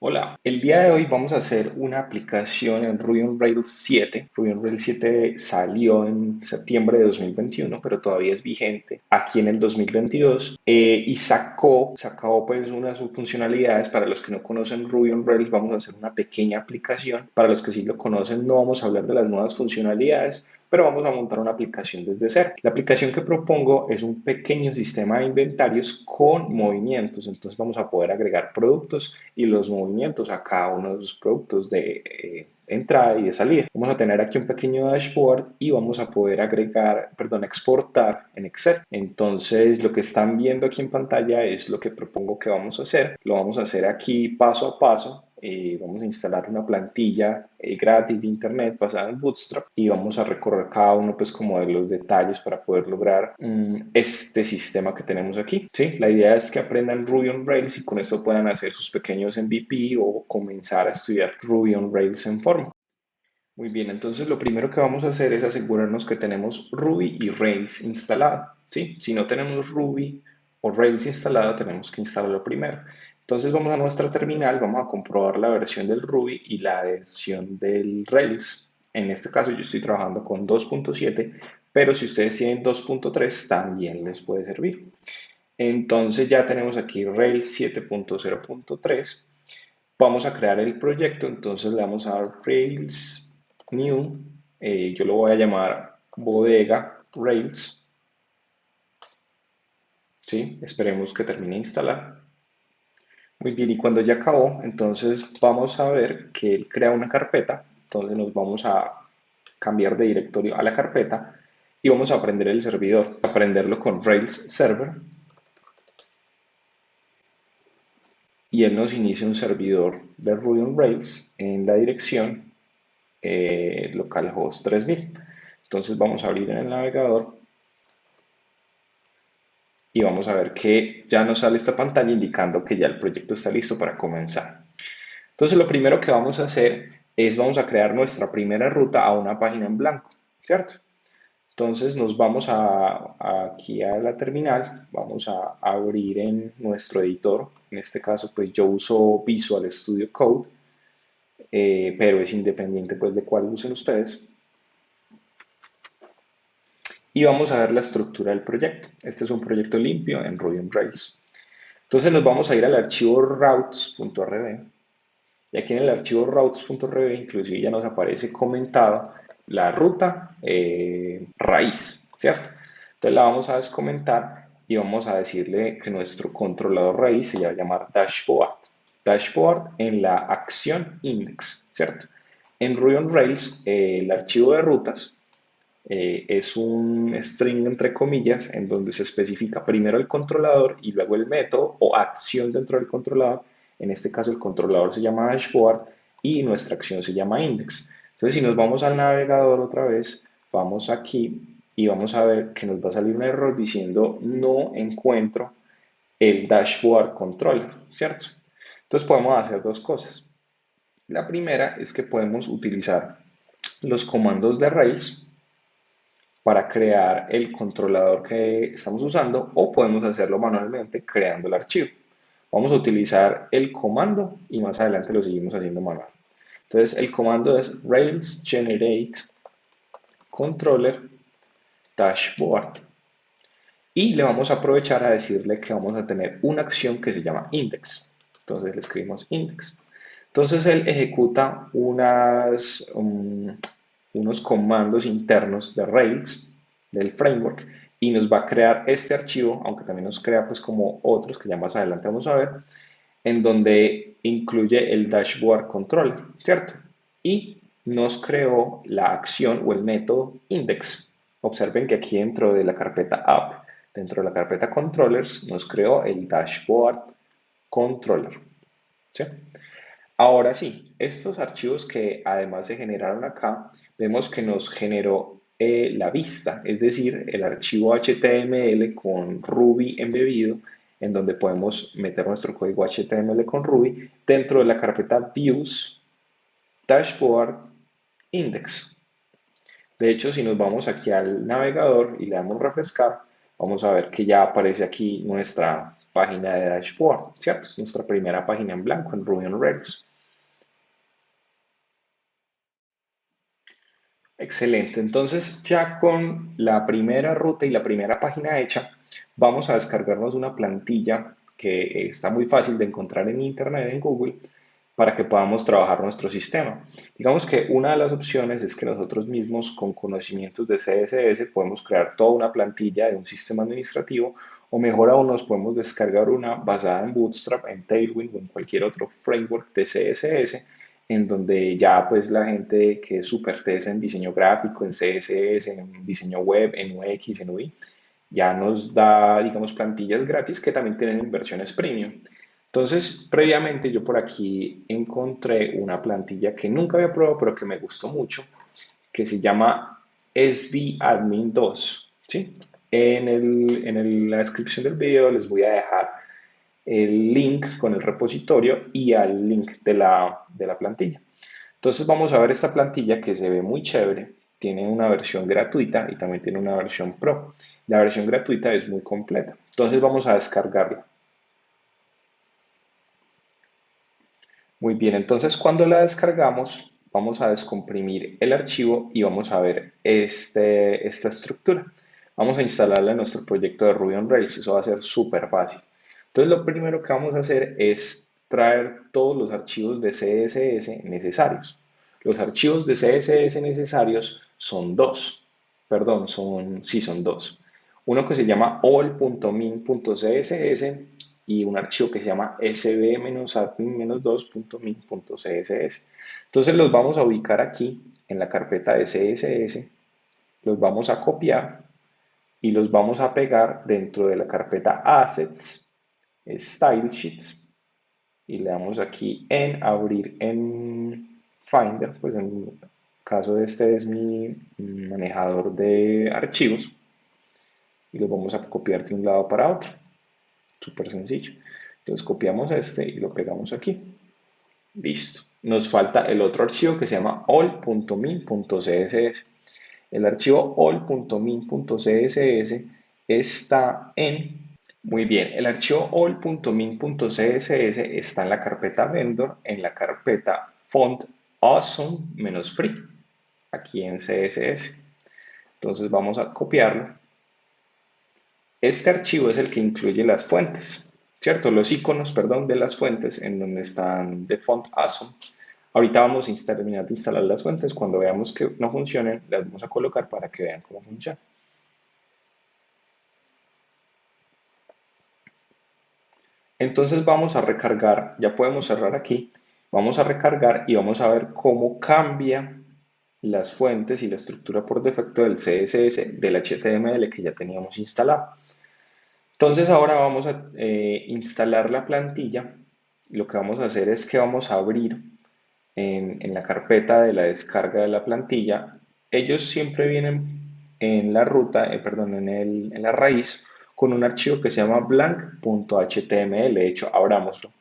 Hola, el día de hoy vamos a hacer una aplicación en Ruby on Rails 7. Ruby on Rails 7 salió en septiembre de 2021, pero todavía es vigente aquí en el 2022 y sacó pues unas funcionalidades. Para los que no conocen Ruby on Rails, vamos a hacer una pequeña aplicación. Para los que sí lo conocen, no vamos a hablar de las nuevas funcionalidades, pero vamos a montar una aplicación desde cero. La aplicación que propongo es un pequeño sistema de inventarios con movimientos. Entonces vamos a poder agregar productos y los movimientos a cada uno de los productos de entrada y de salida. Vamos a tener aquí un pequeño dashboard y vamos a poder exportar en Excel. Entonces lo que están viendo aquí en pantalla es lo que propongo que vamos a hacer. Lo vamos a hacer aquí paso a paso. Vamos a instalar una plantilla gratis de internet basada en Bootstrap y vamos a recorrer cada uno pues como de los detalles para poder lograr este sistema que tenemos aquí. ¿Sí? La idea es que aprendan Ruby on Rails y con esto puedan hacer sus pequeños MVP o comenzar a estudiar Ruby on Rails en forma. Muy bien, entonces lo primero que vamos a hacer es asegurarnos que tenemos Ruby y Rails instalado. ¿Sí? Si no tenemos Ruby o Rails instalado, tenemos que instalarlo primero. Entonces vamos a nuestra terminal, vamos a comprobar la versión del Ruby y la versión del Rails. En este caso yo estoy trabajando con 2.7, pero si ustedes tienen 2.3 también les puede servir. Entonces ya tenemos aquí Rails 7.0.3. Vamos a crear el proyecto, entonces le vamos a dar Rails New. Yo lo voy a llamar Bodega Rails. ¿Sí? Esperemos que termine de instalar. Muy bien, y cuando ya acabó, entonces vamos a ver que él crea una carpeta. Entonces nos vamos a cambiar de directorio a la carpeta y vamos a aprender el servidor, aprenderlo con Rails Server. Y él nos inicia un servidor de Ruby on Rails en la dirección localhost 3000. Entonces vamos a abrir en el navegador y vamos a ver que ya nos sale esta pantalla indicando que ya el proyecto está listo para comenzar. Entonces lo primero que vamos a hacer es vamos a crear nuestra primera ruta a una página en blanco, ¿cierto? Entonces nos vamos aquí a la terminal, vamos a abrir en nuestro editor. En este caso pues yo uso Visual Studio Code, pero es independiente pues de cuál usen ustedes. Y vamos a ver la estructura del proyecto. Este es un proyecto limpio en Ruby on Rails. Entonces nos vamos a ir al archivo routes.rb y aquí en el archivo routes.rb inclusive ya nos aparece comentado la ruta raíz, ¿cierto? Entonces la vamos a descomentar y vamos a decirle que nuestro controlador raíz se va a llamar dashboard. Dashboard en la acción index, ¿cierto? En Ruby on Rails el archivo de rutas es un string entre comillas en donde se especifica primero el controlador y luego el método o acción dentro del controlador. En este caso el controlador se llama dashboard y nuestra acción se llama index. Entonces si nos vamos al navegador otra vez, vamos aquí y vamos a ver que nos va a salir un error diciendo no encuentro el dashboard controller, ¿cierto? Entonces podemos hacer dos cosas. La primera es que podemos utilizar los comandos de Rails para crear el controlador que estamos usando o podemos hacerlo manualmente creando el archivo. Vamos a utilizar el comando y más adelante lo seguimos haciendo manual. Entonces el comando es Rails generate controller dashboard y le vamos a aprovechar a decirle que vamos a tener una acción que se llama index. Entonces le escribimos index. Entonces él ejecuta unos comandos internos de Rails, del framework, y nos va a crear este archivo, aunque también nos crea pues como otros que ya más adelante vamos a ver, en donde incluye el dashboard controller, ¿cierto? Y nos creó la acción o el método index. Observen que aquí dentro de la carpeta app, dentro de la carpeta controllers, nos creó el dashboard controller, ¿sí? Ahora sí, estos archivos que además se generaron acá, vemos que nos generó la vista, es decir, el archivo HTML con Ruby embebido, en donde podemos meter nuestro código HTML con Ruby dentro de la carpeta Views, Dashboard, Index. De hecho, si nos vamos aquí al navegador y le damos refrescar, vamos a ver que ya aparece aquí nuestra página de dashboard, ¿cierto? Es nuestra primera página en blanco en Ruby on Rails. Excelente, entonces ya con la primera ruta y la primera página hecha, vamos a descargarnos una plantilla que está muy fácil de encontrar en internet, en Google, para que podamos trabajar nuestro sistema. Digamos que una de las opciones es que nosotros mismos con conocimientos de CSS podemos crear toda una plantilla de un sistema administrativo o mejor aún nos podemos descargar una basada en Bootstrap, en Tailwind o en cualquier otro framework de CSS en donde ya pues la gente que es súper tesa en diseño gráfico, en CSS, en diseño web, en UX, en UI, ya nos da, digamos, plantillas gratis que también tienen versiones premium. Entonces, previamente yo por aquí encontré una plantilla que nunca había probado, pero que me gustó mucho, que se llama SB Admin 2, ¿sí? La descripción del video les voy a dejar el link con el repositorio y al link de la plantilla. Entonces vamos a ver esta plantilla que se ve muy chévere. Tiene una versión gratuita y también tiene una versión pro. La versión gratuita es muy completa. Entonces vamos a descargarla. Muy bien, entonces cuando la descargamos, vamos a descomprimir el archivo y vamos a ver esta estructura. Vamos a instalarla en nuestro proyecto de Ruby on Rails, eso va a ser súper fácil. Entonces lo primero que vamos a hacer es traer todos los archivos de CSS necesarios. Los archivos de CSS necesarios son dos, perdón, sí, son dos. Uno que se llama all.min.css y un archivo que se llama sb-admin-2.min.css. Entonces los vamos a ubicar aquí en la carpeta de CSS, los vamos a copiar y los vamos a pegar dentro de la carpeta Assets, Style Sheets y le damos aquí en abrir en Finder, pues en el caso de este es mi manejador de archivos y los vamos a copiar de un lado para otro. Súper sencillo. Entonces copiamos este y lo pegamos aquí. Listo. Nos falta el otro archivo que se llama all.min.css. El archivo all.min.css está en... Muy bien, el archivo all.min.css está en la carpeta vendor, en la carpeta font awesome-free, aquí en CSS. Entonces vamos a copiarlo. Este archivo es el que incluye las fuentes, ¿cierto? Los iconos, perdón, de las fuentes en donde están de font awesome. Ahorita vamos a terminar de instalar las fuentes. Cuando veamos que no funcionen, las vamos a colocar para que vean cómo funciona. Entonces vamos a recargar, ya podemos cerrar aquí, vamos a recargar y vamos a ver cómo cambia las fuentes y la estructura por defecto del CSS del HTML que ya teníamos instalado. Entonces ahora vamos a instalar la plantilla. Lo que vamos a hacer es que vamos a abrir en la carpeta de la descarga de la plantilla. Ellos siempre vienen en la ruta, perdón, en la raíz con un archivo que se llama blank.html. De hecho, abrámoslo.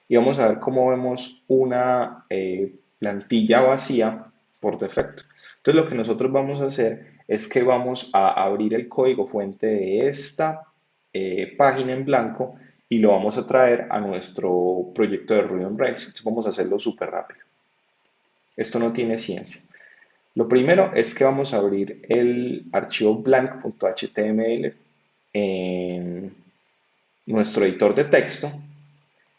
Y vamos a ver cómo vemos una plantilla vacía por defecto. Entonces lo que nosotros vamos a hacer es que vamos a abrir el código fuente de esta página en blanco y lo vamos a traer a nuestro proyecto de Ruby on Rails. Entonces vamos a hacerlo súper rápido. Esto no tiene ciencia. Lo primero es que vamos a abrir el archivo blank.html en nuestro editor de texto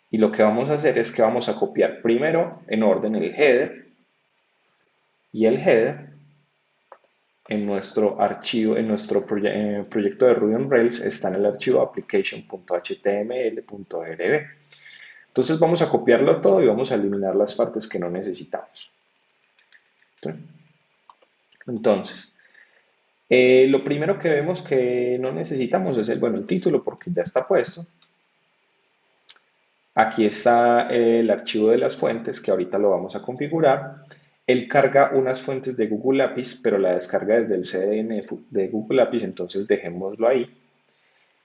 y lo que vamos a hacer es que vamos a copiar primero en orden el header y el header en nuestro archivo, en nuestro proyecto de Ruby on Rails está en el archivo application.html.rb. Entonces vamos a copiarlo todo y vamos a eliminar las partes que no necesitamos. Entonces, lo primero que vemos que no necesitamos es el título porque ya está puesto. Aquí está el archivo de las fuentes que ahorita lo vamos a configurar. Él carga unas fuentes de Google Apps, pero la descarga desde el CDN de Google Apps, entonces dejémoslo ahí.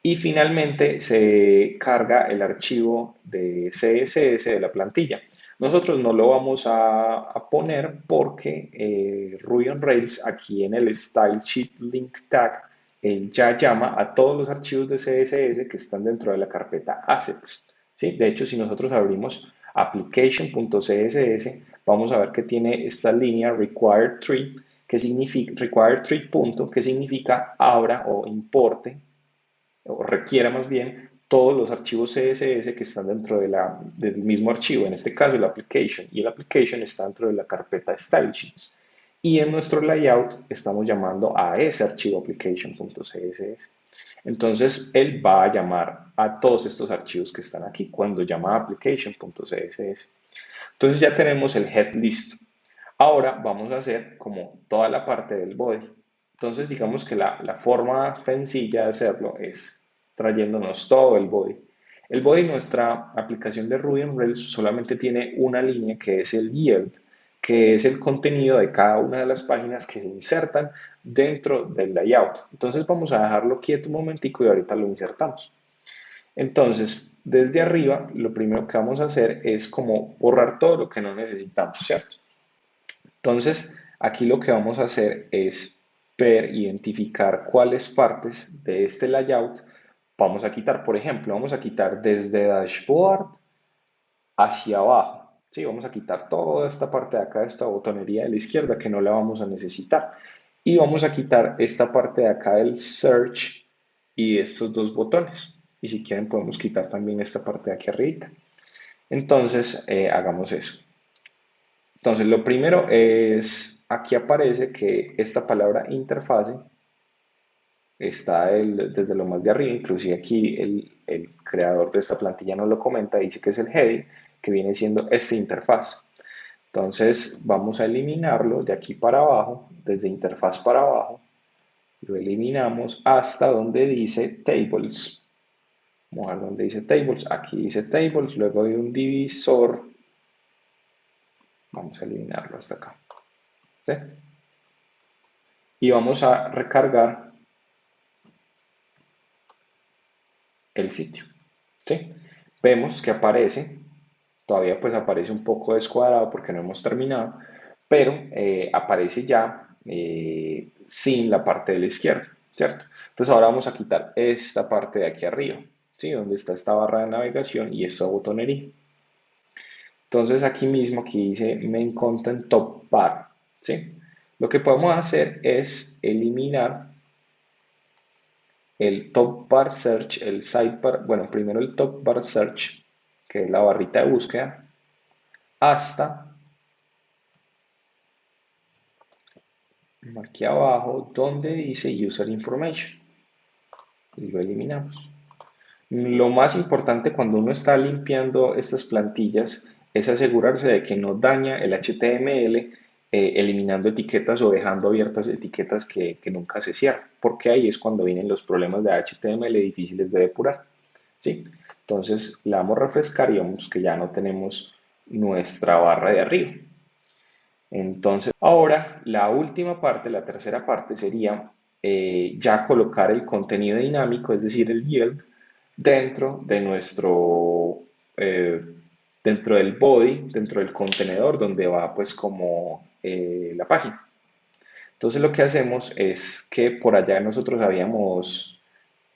Y finalmente se carga el archivo de CSS de la plantilla. Nosotros no lo vamos a poner porque Ruby on Rails aquí en el Style Sheet Link Tag él ya llama a todos los archivos de CSS que están dentro de la carpeta Assets. ¿Sí? De hecho, si nosotros abrimos application.css, vamos a ver que tiene esta línea required tree, que significa required tree punto, que significa abra o importe, o requiera más bien, todos los archivos CSS que están dentro del mismo archivo, en este caso el application, y el application está dentro de la carpeta style sheets. Y en nuestro layout estamos llamando a ese archivo application.css. Entonces, él va a llamar a todos estos archivos que están aquí cuando llama a application.css. Entonces ya tenemos el head listo. Ahora vamos a hacer como toda la parte del body. Entonces digamos que la forma sencilla de hacerlo es trayéndonos todo el body. El body, nuestra aplicación de Ruby on Rails, solamente tiene una línea que es el yield, que es el contenido de cada una de las páginas que se insertan dentro del layout. Entonces vamos a dejarlo quieto un momentico y ahorita lo insertamos. Entonces, desde arriba, lo primero que vamos a hacer es como borrar todo lo que no necesitamos, ¿cierto? Entonces, aquí lo que vamos a hacer es ver, identificar cuáles partes de este layout vamos a quitar. Por ejemplo, vamos a quitar desde dashboard hacia abajo. Sí, vamos a quitar toda esta parte de acá, esta botonería de la izquierda que no la vamos a necesitar. Y vamos a quitar esta parte de acá del search y estos dos botones. Y si quieren podemos quitar también esta parte de aquí arriba. Entonces, hagamos eso. Entonces, lo primero es, aquí aparece que esta palabra interfase está desde lo más de arriba, inclusive aquí el creador de esta plantilla nos lo comenta, dice que es el heading, que viene siendo esta interfaz. Entonces, vamos a eliminarlo de aquí para abajo, desde interfaz para abajo, lo eliminamos hasta donde dice tables. Vamos a ver donde dice tables, aquí dice tables, luego hay un divisor, vamos a eliminarlo hasta acá. ¿Sí? Y vamos a recargar el sitio. ¿Sí? Vemos que aparece, todavía pues aparece un poco descuadrado porque no hemos terminado, pero aparece ya sin la parte de la izquierda, ¿cierto? Entonces ahora vamos a quitar esta parte de aquí arriba, ¿sí? Donde está esta barra de navegación y esta botonería. Entonces aquí mismo, aquí dice Main Content Top Bar, ¿sí? Lo que podemos hacer es eliminar el Top Bar Search, el Sidebar, bueno, primero el Top Bar Search, que es la barrita de búsqueda, hasta aquí abajo donde dice User Information y lo eliminamos. Lo más importante cuando uno está limpiando estas plantillas es asegurarse de que no daña el HTML eliminando etiquetas o dejando abiertas etiquetas que nunca se cierran, porque ahí es cuando vienen los problemas de HTML difíciles de depurar. ¿Sí? Entonces le damos refrescar y vemos que ya no tenemos nuestra barra de arriba. Entonces, ahora la última parte, la tercera parte sería ya colocar el contenido dinámico, es decir, el yield, dentro de eh, dentro del body, dentro del contenedor donde va pues como la página. Entonces lo que hacemos es que por allá nosotros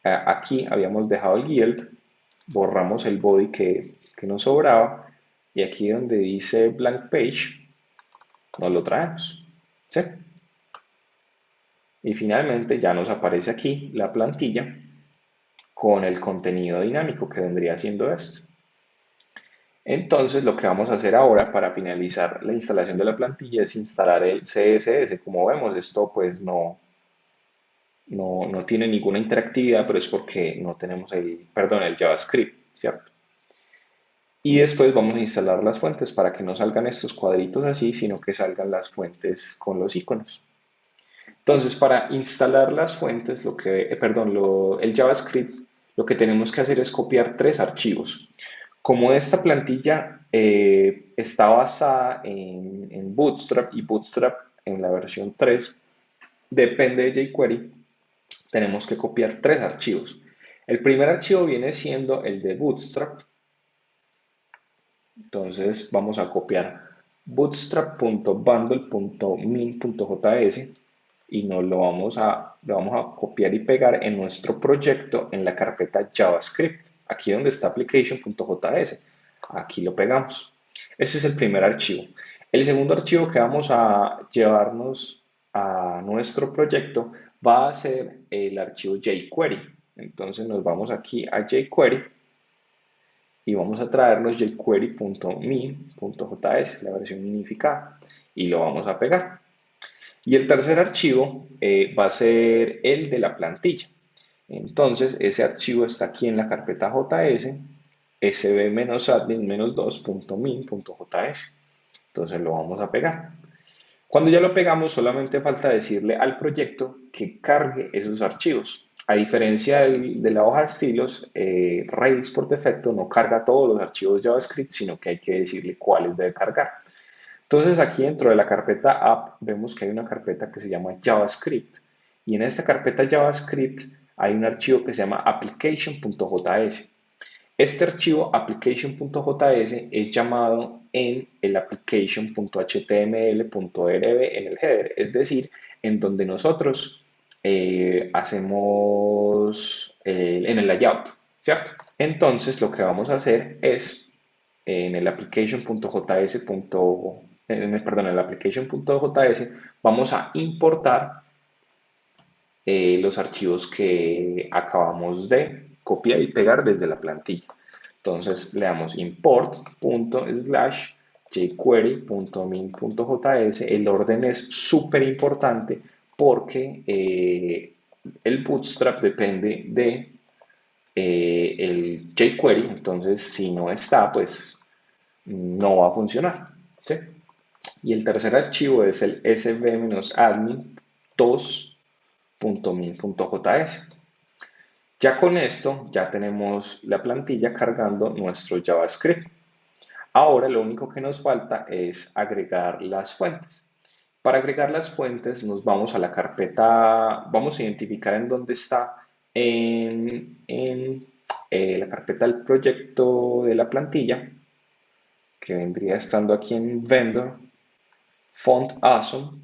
aquí habíamos dejado el yield, borramos el body que nos sobraba y aquí donde dice blank page, nos lo traemos. ¿Sí? Y finalmente ya nos aparece aquí la plantilla con el contenido dinámico que vendría siendo esto. Entonces lo que vamos a hacer ahora para finalizar la instalación de la plantilla es instalar el CSS. Como vemos, esto pues no tiene ninguna interactividad, pero es porque no tenemos el JavaScript, ¿cierto? Y después vamos a instalar las fuentes para que no salgan estos cuadritos así, sino que salgan las fuentes con los iconos. Entonces, para instalar las fuentes, el JavaScript, lo que tenemos que hacer es copiar tres archivos. Como esta plantilla está basada en Bootstrap y Bootstrap en la versión 3 depende de jQuery, tenemos que copiar tres archivos. El primer archivo viene siendo el de Bootstrap. Entonces vamos a copiar bootstrap.bundle.min.js. y lo vamos a copiar y pegar en nuestro proyecto en la carpeta JavaScript, aquí donde está application.js. Aquí lo pegamos. Ese es el primer archivo. El segundo archivo que vamos a llevarnos a nuestro proyecto va a ser el archivo jQuery. Entonces nos vamos aquí a jQuery y vamos a traernos jQuery.min.js, la versión minificada, y lo vamos a pegar. Y el tercer archivo va a ser el de la plantilla. Entonces, ese archivo está aquí en la carpeta JS, sb-admin-2.min.js. Entonces lo vamos a pegar. Cuando ya lo pegamos, solamente falta decirle al proyecto que cargue esos archivos. A diferencia de la hoja de estilos, Rails por defecto no carga todos los archivos JavaScript, sino que hay que decirle cuáles debe cargar. Entonces aquí dentro de la carpeta app vemos que hay una carpeta que se llama JavaScript y en esta carpeta JavaScript hay un archivo que se llama application.js. Este archivo application.js es llamado en el application.html.rb en el header, es decir, en donde nosotros hacemos en el layout, ¿cierto? Entonces lo que vamos a hacer es en el application.js, perdón, en el application.js vamos a importar los archivos que acabamos de copiar y pegar desde la plantilla. Entonces le damos import.jquery.min.js. El orden es súper importante porque el Bootstrap depende de el jQuery, entonces si no está, pues no va a funcionar, ¿sí? Y el tercer archivo es el sb-admin2.min.js. Ya con esto, ya tenemos la plantilla cargando nuestro JavaScript. Ahora lo único que nos falta es agregar las fuentes. Para agregar las fuentes nos vamos a la carpeta, vamos a identificar en dónde está en la carpeta del proyecto de la plantilla, que vendría estando aquí en Vendor, Font Awesome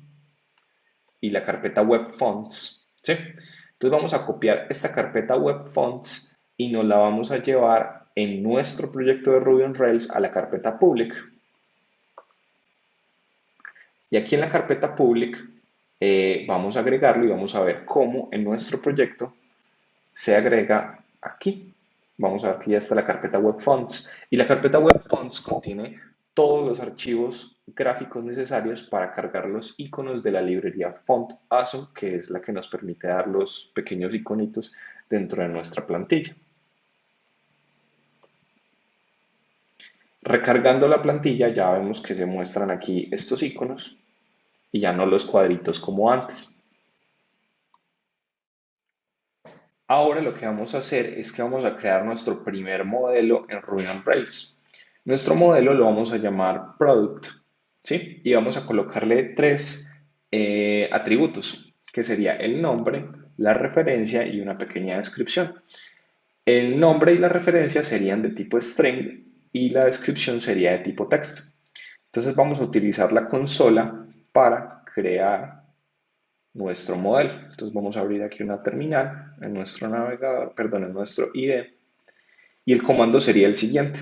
y la carpeta Web Fonts, ¿sí? Entonces vamos a copiar esta carpeta Web Fonts y nos la vamos a llevar en nuestro proyecto de Ruby on Rails a la carpeta Public. Y aquí en la carpeta Public vamos a agregarlo y vamos a ver cómo en nuestro proyecto se agrega aquí. Vamos a ver que ya está la carpeta Web Fonts. Y la carpeta Web Fonts contiene todos los archivos gráficos necesarios para cargar los iconos de la librería Font Awesome, que es la que nos permite dar los pequeños iconitos dentro de nuestra plantilla. Recargando la plantilla ya vemos que se muestran aquí estos iconos y ya no los cuadritos como antes. Ahora lo que vamos a hacer es que vamos a crear nuestro primer modelo en Ruby on Rails. Nuestro modelo lo vamos a llamar Product, ¿sí? Y vamos a colocarle tres atributos, que sería el nombre, la referencia y una pequeña descripción. El nombre y la referencia serían de tipo string y la descripción sería de tipo texto. Entonces vamos a utilizar la consola para crear nuestro modelo. Entonces vamos a abrir aquí una terminal en nuestro navegador, perdón, en nuestro IDE y el comando sería el siguiente.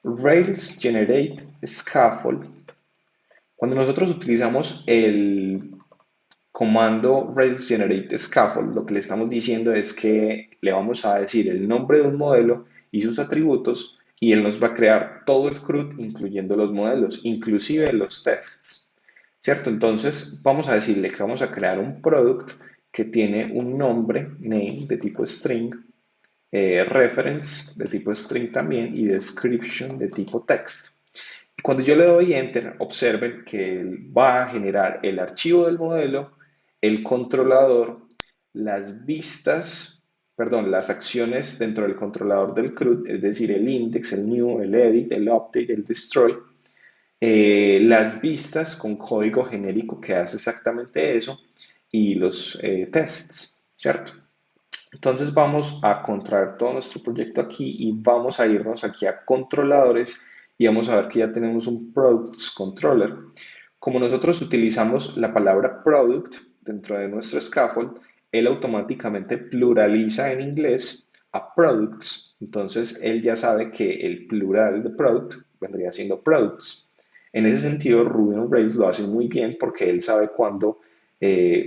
Rails generate scaffold. Cuando nosotros utilizamos el comando Rails generate scaffold, lo que le estamos diciendo es que le vamos a decir el nombre de un modelo y sus atributos y él nos va a crear todo el CRUD, incluyendo los modelos, inclusive los tests, ¿cierto? Entonces vamos a decirle que vamos a crear un product que tiene un nombre, name, de tipo string, reference de tipo string también y description de tipo text. Cuando yo le doy enter, observen que va a generar el archivo del modelo, el controlador, las vistas, perdón, las acciones dentro del controlador del CRUD, es decir, el index, el new, el edit, el update, el destroy, las vistas con código genérico que hace exactamente eso y los tests, ¿cierto? Entonces vamos a contraer todo nuestro proyecto aquí y vamos a irnos aquí a controladores y vamos a ver que ya tenemos un Products Controller. Como nosotros utilizamos la palabra Product, dentro de nuestro scaffold, él automáticamente pluraliza en inglés a products. Entonces, él ya sabe que el plural de product vendría siendo products. En ese sentido, Ruby on Rails lo hace muy bien porque él sabe cuándo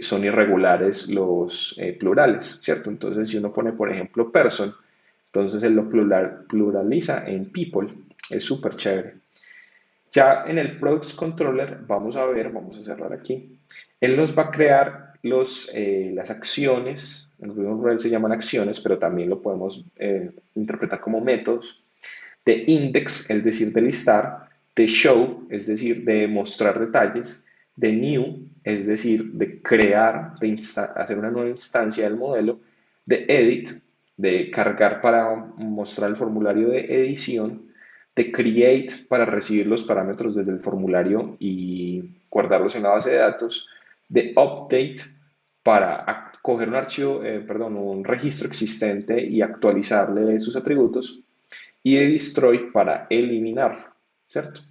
son irregulares los plurales, ¿cierto? Entonces, si uno pone, por ejemplo, person, entonces él lo pluraliza en people. Es súper chévere. Ya en el Products Controller vamos a ver, vamos a cerrar aquí, él nos va a crear las acciones, en Ruby on Rails se llaman acciones, pero también lo podemos interpretar como métodos, de index, es decir, de listar, de show, es decir, de mostrar detalles, de new, es decir, de crear, de hacer una nueva instancia del modelo, de edit, de cargar para mostrar el formulario de edición, de create para recibir los parámetros desde el formulario y guardarlos en la base de datos, de update para coger un archivo, perdón, un registro existente y actualizarle sus atributos, y de destroy para eliminar, ¿cierto?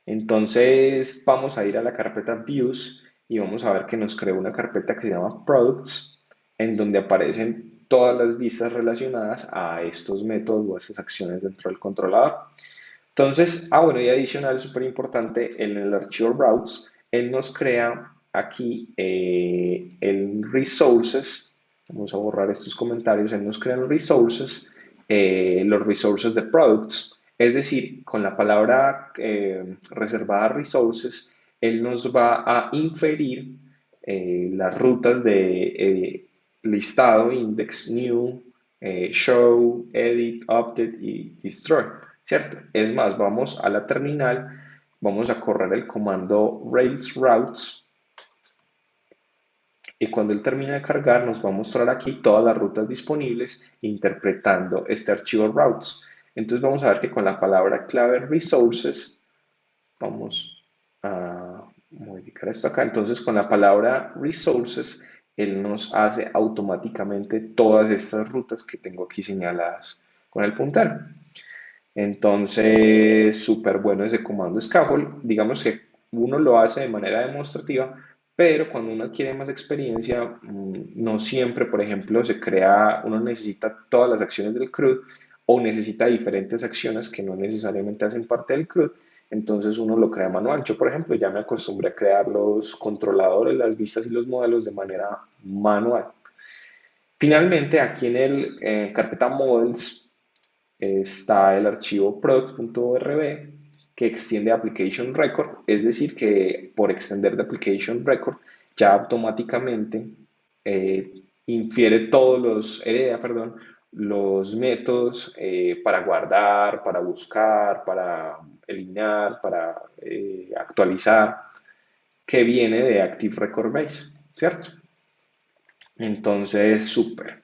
Entonces vamos a ir a la carpeta views y vamos a ver que nos creó una carpeta que se llama products, en donde aparecen todas las vistas relacionadas a estos métodos o a estas acciones dentro del controlador. Entonces, bueno, y adicional, súper importante, en el archivo routes, él nos crea aquí el resources. Vamos a borrar estos comentarios. Él nos crea los resources de products. Es decir, con la palabra reservada resources, él nos va a inferir las rutas de listado, index, new, show, edit, update y destroy, ¿cierto? Es más, vamos a la terminal, vamos a correr el comando Rails routes y cuando él termine de cargar nos va a mostrar aquí todas las rutas disponibles interpretando este archivo routes. Entonces vamos a ver que con la palabra clave resources, vamos a modificar esto acá, entonces con la palabra resources, él nos hace automáticamente todas estas rutas que tengo aquí señaladas con el puntero. Entonces, súper bueno ese comando scaffold. Digamos que uno lo hace de manera demostrativa, pero cuando uno quiere más experiencia, no siempre, por ejemplo, uno necesita todas las acciones del CRUD o necesita diferentes acciones que no necesariamente hacen parte del CRUD. Entonces uno lo crea manual. Yo, por ejemplo, ya me acostumbré a crear los controladores, las vistas y los modelos de manera manual. Finalmente, aquí en el carpeta models, está el archivo product.orb que extiende application record, es decir, que por extender de application record ya automáticamente infiere hereda, perdón, los métodos para guardar, para buscar, para eliminar, para actualizar, que viene de Active Record Base, ¿cierto? Entonces, súper.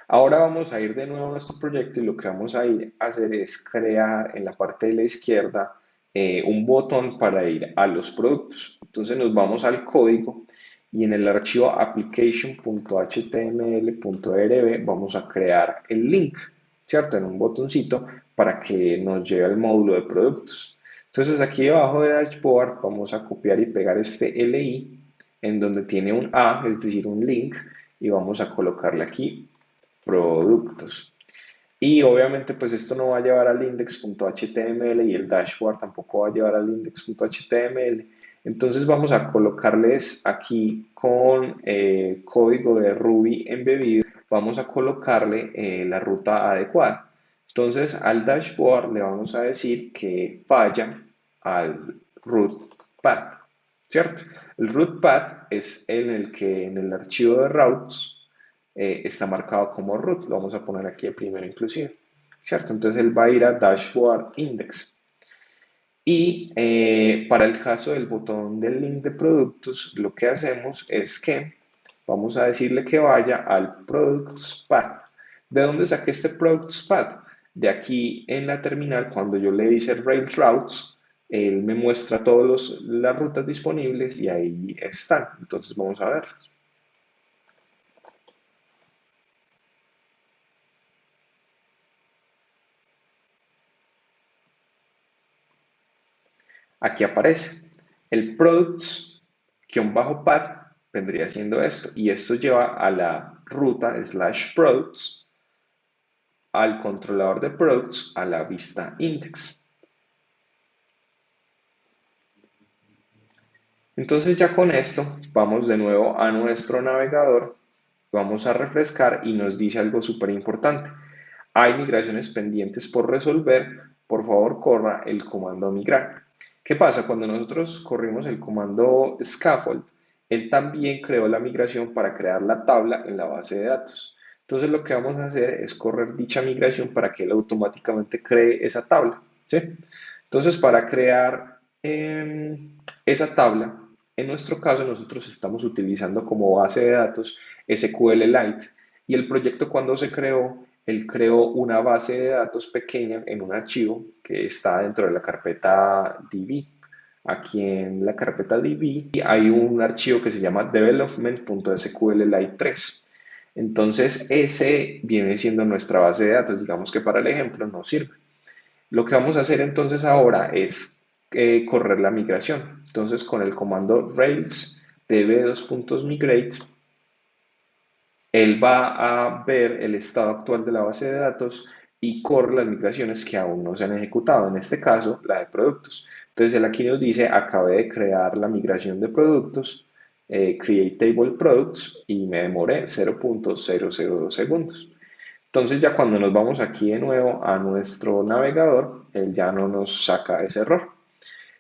Ahora vamos a ir de nuevo a nuestro proyecto y lo que vamos a ir a hacer es crear en la parte de la izquierda un botón para ir a los productos. Entonces nos vamos al código y en el archivo application.html.rb vamos a crear el link, ¿cierto? En un botoncito para que nos lleve al módulo de productos. Entonces aquí debajo de dashboard vamos a copiar y pegar este LI en donde tiene un A, es decir, un link, y vamos a colocarle aquí productos. Y obviamente pues esto no va a llevar al index.html y el dashboard tampoco va a llevar al index.html. Entonces vamos a colocarles aquí con código de Ruby embebido, vamos a colocarle la ruta adecuada. Entonces al dashboard le vamos a decir que vaya al root path, ¿cierto? El root path es en el que en el archivo de routes está marcado como root. Lo vamos a poner aquí de primero inclusive, ¿cierto? Entonces él va a ir a dashboard index. Y para el caso del botón del link de productos, lo que hacemos es que vamos a decirle que vaya al products path. ¿De dónde saqué este products path? De aquí en la terminal, cuando yo le hice Rails Routes, él me muestra todas las rutas disponibles y ahí están. Entonces vamos a verlas. Aquí aparece el products-path vendría siendo esto. Y esto lleva a la ruta slash products, al controlador de products, a la vista index. Entonces ya con esto vamos de nuevo a nuestro navegador, vamos a refrescar y nos dice algo súper importante. Hay migraciones pendientes por resolver, por favor corra el comando migrar. ¿Qué pasa? Cuando nosotros corrimos el comando scaffold, él también creó la migración para crear la tabla en la base de datos. Entonces lo que vamos a hacer es correr dicha migración para que él automáticamente cree esa tabla, ¿sí? Entonces para crear esa tabla, en nuestro caso nosotros estamos utilizando como base de datos SQLite y el proyecto cuando se creó, él creó una base de datos pequeña en un archivo que está dentro de la carpeta DB. Aquí en la carpeta DB hay un archivo que se llama development.sqlite3. Entonces ese viene siendo nuestra base de datos. Digamos que para el ejemplo no sirve. Lo que vamos a hacer entonces ahora es correr la migración. Entonces con el comando rails db2.migrate él va a ver el estado actual de la base de datos y corre las migraciones que aún no se han ejecutado, en este caso la de productos. Entonces él aquí nos dice, acabé de crear la migración de productos, create table products y me demoré 0.002 segundos. Entonces ya cuando nos vamos aquí de nuevo a nuestro navegador, él ya no nos saca ese error.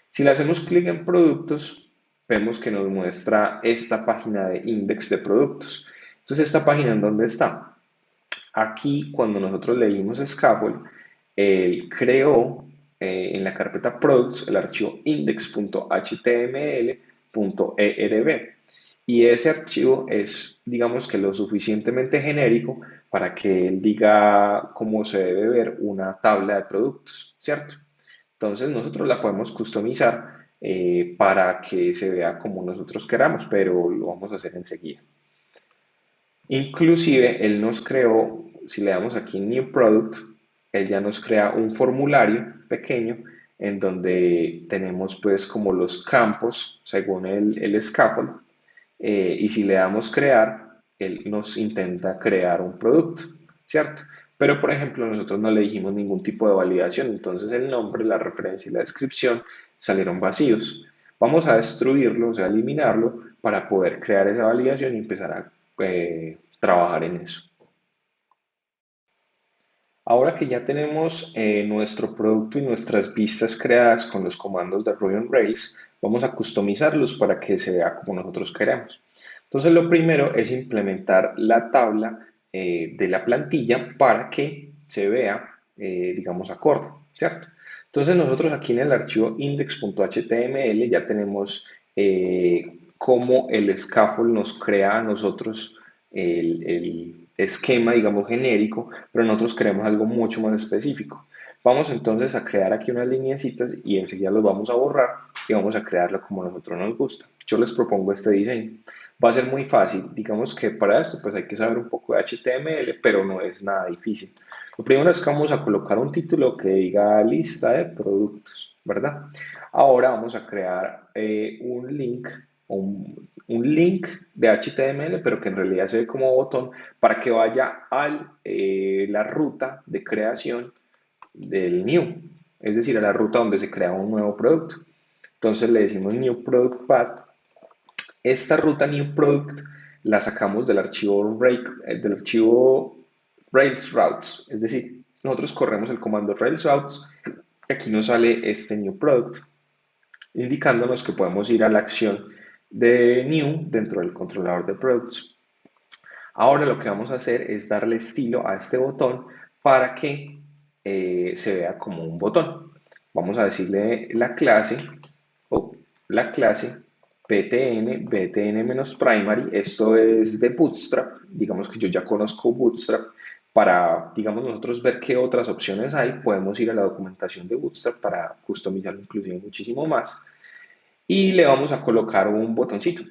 Si le hacemos clic en productos, vemos que nos muestra esta página de index de productos. Entonces, ¿esta página en dónde está? Aquí, cuando nosotros leímos scaffold, él creó en la carpeta products el archivo index.html.erb. Y ese archivo es, digamos que lo suficientemente genérico para que él diga cómo se debe ver una tabla de productos, ¿cierto? Entonces nosotros la podemos customizar para que se vea como nosotros queramos, pero lo vamos a hacer enseguida. Inclusive él nos creó, si le damos aquí New Product, él ya nos crea un formulario pequeño en donde tenemos pues como los campos según el scaffold y si le damos crear, él nos intenta crear un producto, ¿cierto? Pero por ejemplo nosotros no le dijimos ningún tipo de validación, entonces el nombre, la referencia y la descripción salieron vacíos. Vamos a destruirlo, o sea, eliminarlo para poder crear esa validación y empezar a trabajar en eso. Ahora que ya tenemos nuestro producto y nuestras vistas creadas con los comandos de Ruby on Rails, vamos a customizarlos para que se vea como nosotros queremos. Entonces, lo primero es implementar la tabla de la plantilla para que se vea, digamos, acorde, ¿cierto? Entonces, nosotros aquí en el archivo index.html ya tenemos cómo el scaffold nos crea a nosotros el esquema, digamos, genérico, pero nosotros queremos algo mucho más específico. Vamos entonces a crear aquí unas lineecitas y enseguida los vamos a borrar y vamos a crearlo como a nosotros nos gusta. Yo les propongo este diseño. Va a ser muy fácil. Digamos que para esto pues hay que saber un poco de HTML, pero no es nada difícil. Lo primero es que vamos a colocar un título que diga lista de productos, ¿verdad? Ahora vamos a crear un link, un link de HTML, pero que en realidad se ve como botón para que vaya a la ruta de creación del new, es decir, a la ruta donde se crea un nuevo producto. Entonces le decimos new product path. Esta ruta new product la sacamos del archivo Rails routes, es decir, nosotros corremos el comando Rails routes y aquí nos sale este new product, indicándonos que podemos ir a la acción de new dentro del controlador de products. Ahora lo que vamos a hacer es darle estilo a este botón para que se vea como un botón. Vamos a decirle la clase o la clase btn-primary. Esto es de Bootstrap. Digamos que yo ya conozco Bootstrap. Para, digamos, nosotros ver qué otras opciones hay, podemos ir a la documentación de Bootstrap para customizarlo inclusive muchísimo más y le vamos a colocar un botoncito.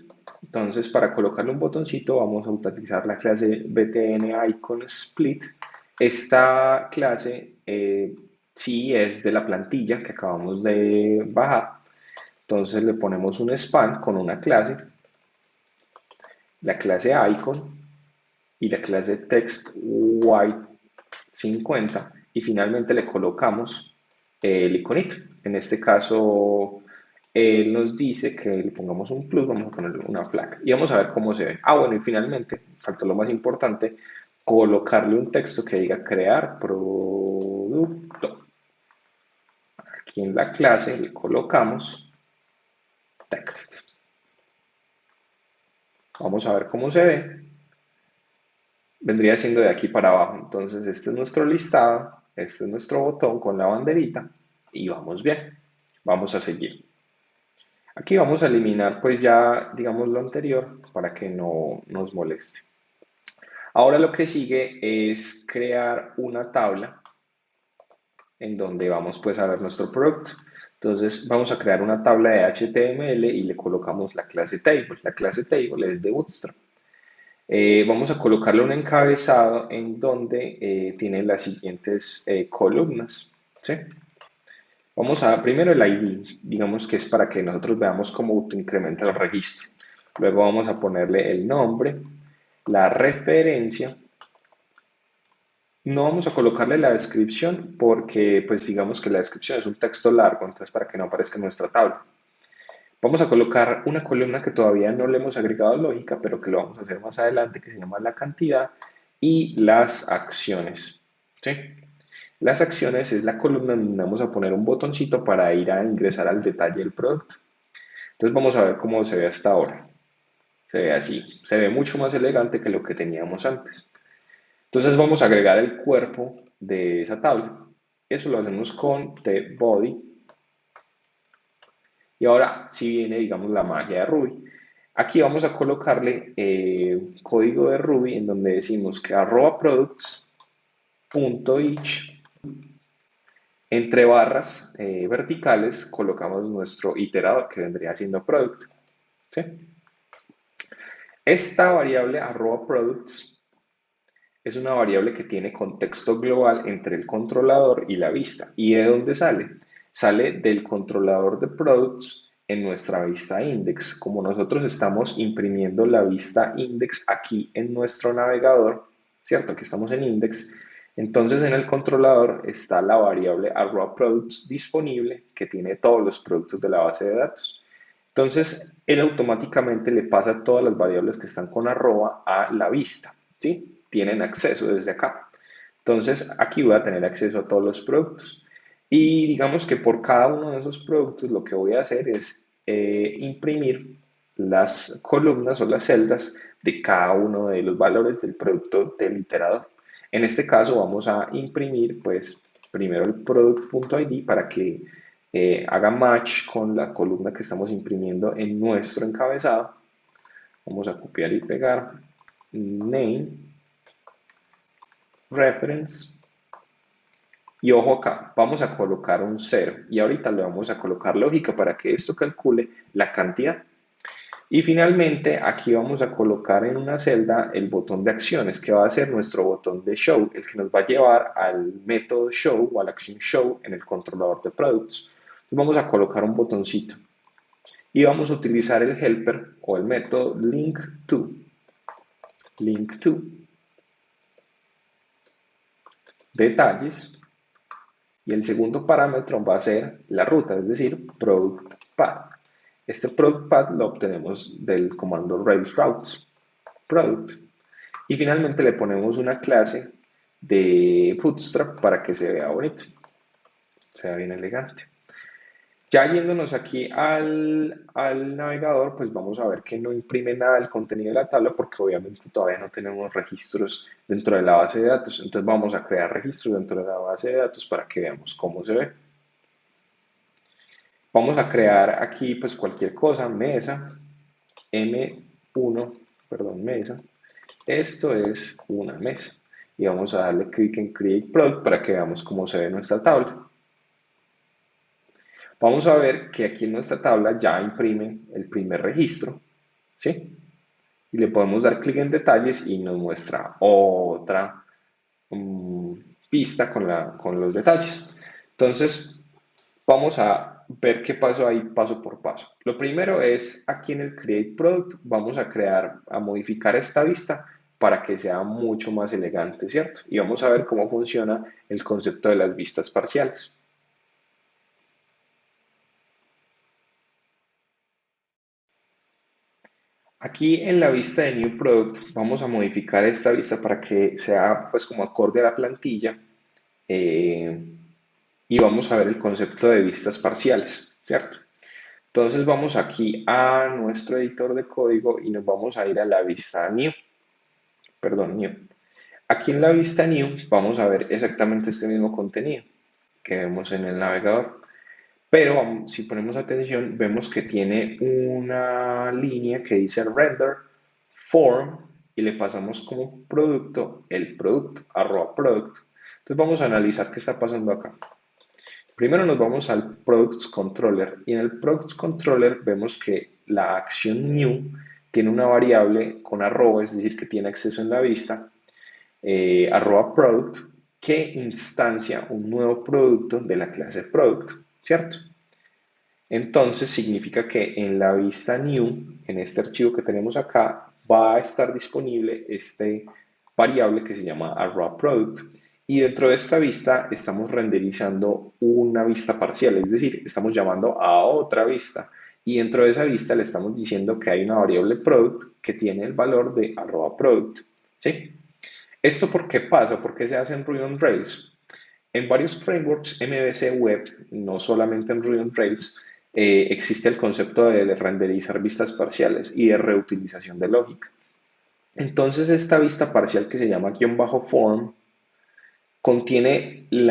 Entonces, para colocarle un botoncito, vamos a utilizar la clase btn icon split. Esta clase sí es de la plantilla que acabamos de bajar. Entonces, le ponemos un span con una clase la clase icon y la clase text white 50 y finalmente le colocamos el iconito. En este caso, él nos dice que le pongamos un plus, vamos a ponerle una flag y vamos a ver cómo se ve. Ah, bueno, y finalmente, faltó lo más importante, colocarle un texto que diga crear producto. Aquí en la clase le colocamos text. Vamos a ver cómo se ve. Vendría siendo de aquí para abajo. Entonces, este es nuestro listado, este es nuestro botón con la banderita y vamos bien. Vamos a seguir. Aquí vamos a eliminar pues ya, digamos, lo anterior para que no nos moleste. Ahora lo que sigue es crear una tabla en donde vamos pues a ver nuestro producto. Entonces vamos a crear una tabla de HTML y le colocamos la clase table. La clase table es de Bootstrap. Vamos a colocarle un encabezado en donde tiene las siguientes columnas. ¿Sí? Vamos a dar primero el ID, digamos que es para que nosotros veamos cómo autoincrementa el registro. Luego vamos a ponerle el nombre, la referencia. No vamos a colocarle la descripción porque pues digamos que la descripción es un texto largo, entonces para que no aparezca en nuestra tabla. Vamos a colocar una columna que todavía no le hemos agregado lógica, pero que lo vamos a hacer más adelante, que se llama la cantidad y las acciones. ¿Sí? Las acciones es la columna donde vamos a poner un botoncito para ir a ingresar al detalle del producto. Entonces vamos a ver cómo se ve hasta ahora. Se ve así, se ve mucho más elegante que lo que teníamos antes. Entonces vamos a agregar el cuerpo de esa tabla. Eso lo hacemos con TheBody. Y ahora sí viene, digamos, la magia de Ruby. Aquí vamos a colocarle código de Ruby en donde decimos que @products.each entre barras verticales colocamos nuestro iterador que vendría siendo product. ¿Sí? Esta variable @products es una variable que tiene contexto global entre el controlador y la vista. ¿Y de dónde sale? Sale del controlador de products en nuestra vista index. Como nosotros estamos imprimiendo la vista index aquí en nuestro navegador, ¿cierto? Que estamos en index. Entonces en el controlador está la variable @products disponible que tiene todos los productos de la base de datos. Entonces, él automáticamente le pasa todas las variables que están con arroba a la vista, ¿sí? Tienen acceso desde acá. Entonces, aquí voy a tener acceso a todos los productos. Y digamos que por cada uno de esos productos lo que voy a hacer es imprimir las columnas o las celdas de cada uno de los valores del producto del iterador. En este caso vamos a imprimir pues primero el product.id para que haga match con la columna que estamos imprimiendo en nuestro encabezado. Vamos a copiar y pegar name, reference, y ojo acá, vamos a colocar un 0 y ahorita le vamos a colocar lógica para que esto calcule la cantidad. Y finalmente aquí vamos a colocar en una celda el botón de acciones que va a ser nuestro botón de show, el que nos va a llevar al método show o a la acción show en el controlador de products. Entonces vamos a colocar un botoncito y vamos a utilizar el helper o el método link to detalles y el segundo parámetro va a ser la ruta, es decir, product path. Este product path lo obtenemos del comando Rails routes product y finalmente le ponemos una clase de Bootstrap para que se vea bonito, se vea bien elegante. Ya yéndonos aquí al navegador, pues vamos a ver que no imprime nada del contenido de la tabla porque obviamente todavía no tenemos registros dentro de la base de datos. Entonces vamos a crear registros dentro de la base de datos para que veamos cómo se ve. Vamos a crear aquí pues cualquier cosa, mesa, M1, perdón, mesa. Esto es una mesa. Y vamos a darle clic en Create Product para que veamos cómo se ve nuestra tabla. Vamos a ver que aquí en nuestra tabla ya imprime el primer registro, ¿sí? Y le podemos dar clic en detalles y nos muestra otra pista con los detalles. Entonces, vamos a ver qué pasó ahí paso por paso. Lo primero es aquí en el Create Product, vamos a modificar esta vista para que sea mucho más elegante, ¿cierto? Y vamos a ver cómo funciona el concepto de las vistas parciales. Aquí en la vista de New Product vamos a modificar esta vista para que sea pues como acorde a la plantilla eh, y vamos a ver el concepto de vistas parciales, ¿cierto? Entonces vamos aquí a nuestro editor de código y nos vamos a ir a la vista New, perdón, New. Aquí en la vista New vamos a ver exactamente este mismo contenido que vemos en el navegador. Pero si ponemos atención, vemos que tiene una línea que dice render form y le pasamos como producto el producto, arroba product. Entonces vamos a analizar qué está pasando acá. Primero nos vamos al Products Controller y en el Products Controller vemos que la acción new tiene una variable con arroba, es decir, que tiene acceso en la vista, arroba product, que instancia un nuevo producto de la clase product, ¿cierto? Entonces significa que en la vista new, en este archivo que tenemos acá, va a estar disponible este variable que se llama arrowProduct. Y dentro de esta vista estamos renderizando una vista parcial, es decir, estamos llamando a otra vista. Y dentro de esa vista le estamos diciendo que hay una variable product que tiene el valor de arrowProduct. ¿Sí? ¿Esto por qué pasa? ¿Por qué se hace en Ruby on Rails? En varios frameworks MVC Web, no solamente en Ruby on Rails, existe el concepto de renderizar vistas parciales y de reutilización de lógica. Entonces, esta vista parcial que se llama guión bajo form contiene el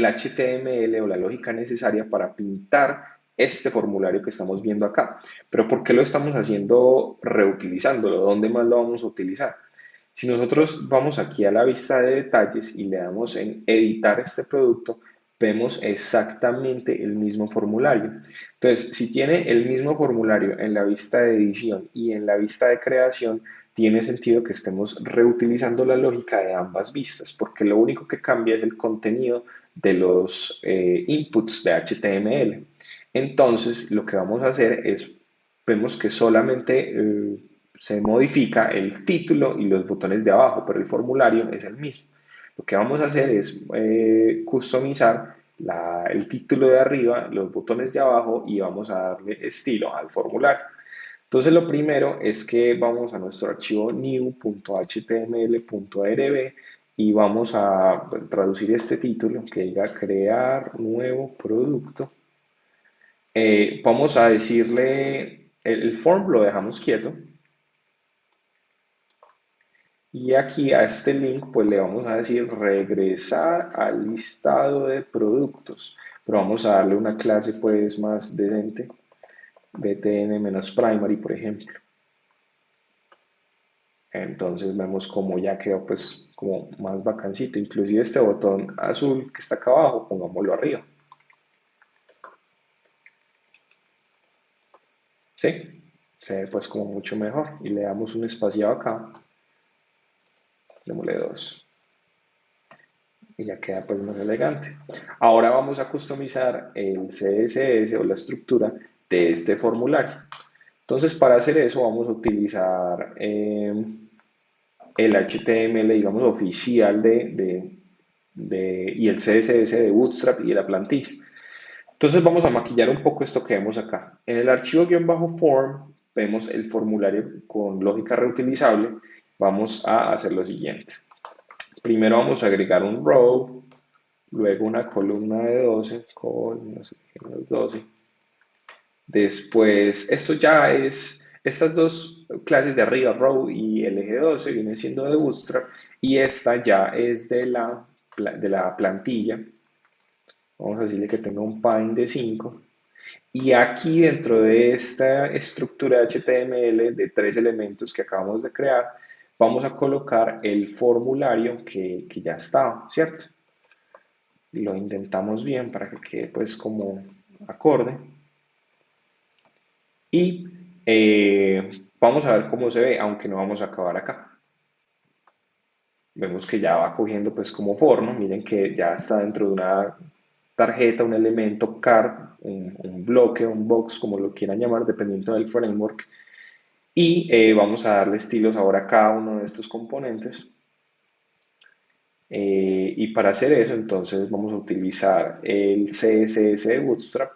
HTML o la lógica necesaria para pintar este formulario que estamos viendo acá. Pero ¿por qué lo estamos haciendo reutilizándolo? ¿Dónde más lo vamos a utilizar? Si nosotros vamos aquí a la vista de detalles y le damos en editar este producto, vemos exactamente el mismo formulario. Entonces, si tiene el mismo formulario en la vista de edición y en la vista de creación, tiene sentido que estemos reutilizando la lógica de ambas vistas, porque lo único que cambia es el contenido de los inputs de HTML. Entonces, lo que vamos a hacer es, vemos que solamente se modifica el título y los botones de abajo, pero el formulario es el mismo. Lo que vamos a hacer es customizar el título de arriba, los botones de abajo y vamos a darle estilo al formulario. Entonces lo primero es que vamos a nuestro archivo new.html.rb y vamos a traducir este título que diga crear nuevo producto. Vamos a decirle, el form lo dejamos quieto y aquí a este link pues le vamos a decir regresar al listado de productos, pero vamos a darle una clase pues más decente, btn-primary por ejemplo. Entonces vemos como ya quedó pues como más bacancito. Inclusive este botón azul que está acá abajo, pongámoslo arriba. ¿Sí? Se ve pues como mucho mejor. Y le damos un espaciado acá. Démosle dos. Y ya queda pues más elegante. Ahora vamos a customizar el CSS o la estructura de este formulario. Entonces para hacer eso vamos a utilizar el HTML, digamos, oficial y el CSS de Bootstrap y de la plantilla. Entonces vamos a maquillar un poco esto que vemos acá. En el archivo "form" vemos el formulario con lógica reutilizable. Vamos a hacer lo siguiente. Primero vamos a agregar un row, luego una columna de 12, columnas 12. Después, esto ya es, estas dos clases de arriba, row y el eje 12, vienen siendo de Bootstrap y esta ya es de la plantilla. Vamos a decirle que tenga un padding de 5. Y aquí dentro de esta estructura de HTML de 3 elementos que acabamos de crear, vamos a colocar el formulario que ya estaba, ¿cierto? Lo intentamos bien para que quede pues como acorde. Y vamos a ver cómo se ve, aunque no vamos a acabar acá. Vemos que ya va cogiendo pues como forma, miren que ya está dentro de una tarjeta, un elemento card, un bloque, un box, como lo quieran llamar, dependiendo del framework. Y vamos a darle estilos ahora a cada uno de estos componentes. Y para hacer eso, entonces vamos a utilizar el CSS de Bootstrap.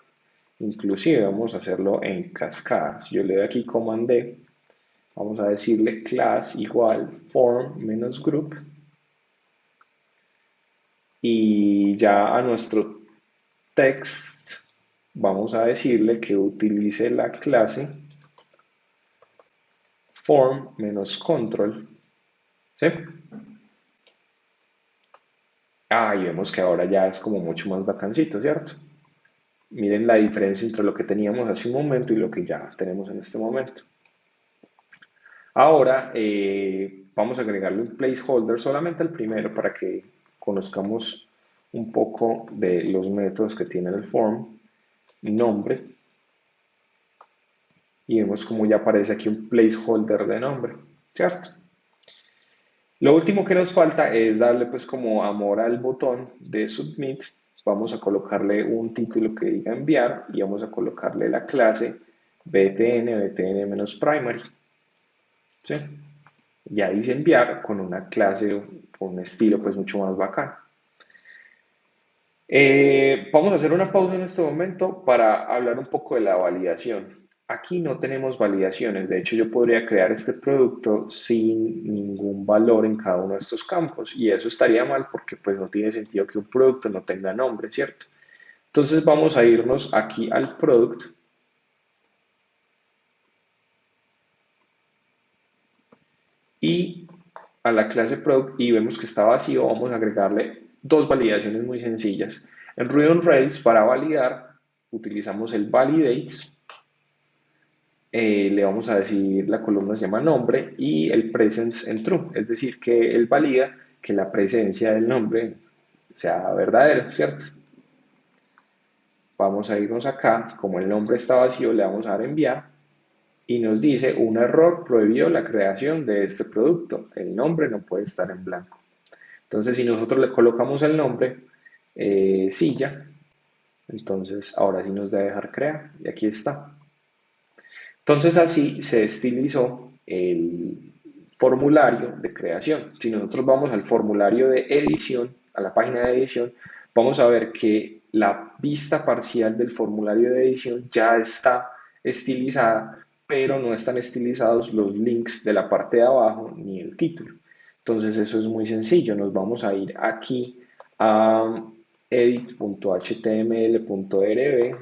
Inclusive vamos a hacerlo en cascada. Si yo le doy aquí Command D, vamos a decirle class igual form menos group. Y ya a nuestro text vamos a decirle que utilice la clase form menos control. ¿Sí? Y vemos que ahora ya es como mucho más bacancito, ¿cierto? Miren la diferencia entre lo que teníamos hace un momento y lo que ya tenemos en este momento. Ahora vamos a agregarle un placeholder solamente al primero para que conozcamos un poco de los métodos que tiene el form. Nombre. Y vemos como ya aparece aquí un placeholder de nombre, ¿cierto? Lo último que nos falta es darle pues como amor al botón de submit. Vamos a colocarle un título que diga enviar y vamos a colocarle la clase btn-primary. ¿Sí? Ya dice enviar con una clase, con un estilo pues mucho más bacán. Vamos a hacer una pausa en este momento para hablar un poco de la validación. Aquí no tenemos validaciones, de hecho yo podría crear este producto sin ningún valor en cada uno de estos campos y eso estaría mal porque pues no tiene sentido que un producto no tenga nombre, ¿cierto? Entonces vamos a irnos aquí al product y a la clase product y vemos que está vacío, vamos a agregarle dos validaciones muy sencillas. En Ruby on Rails para validar utilizamos el validates. Le vamos a decir, la columna se llama nombre y el presence en true, es decir, que él valida que la presencia del nombre sea verdadera, ¿cierto? Vamos a irnos acá, como el nombre está vacío, le vamos a dar enviar y nos dice un error prohibió la creación de este producto, el nombre no puede estar en blanco. Entonces, si nosotros le colocamos el nombre silla, entonces ahora sí nos debe dejar crear y aquí está. Entonces así se estilizó el formulario de creación. Si nosotros vamos al formulario de edición, a la página de edición, vamos a ver que la vista parcial del formulario de edición ya está estilizada, pero no están estilizados los links de la parte de abajo ni el título. Entonces eso es muy sencillo. Nos vamos a ir aquí a edit.html.rb,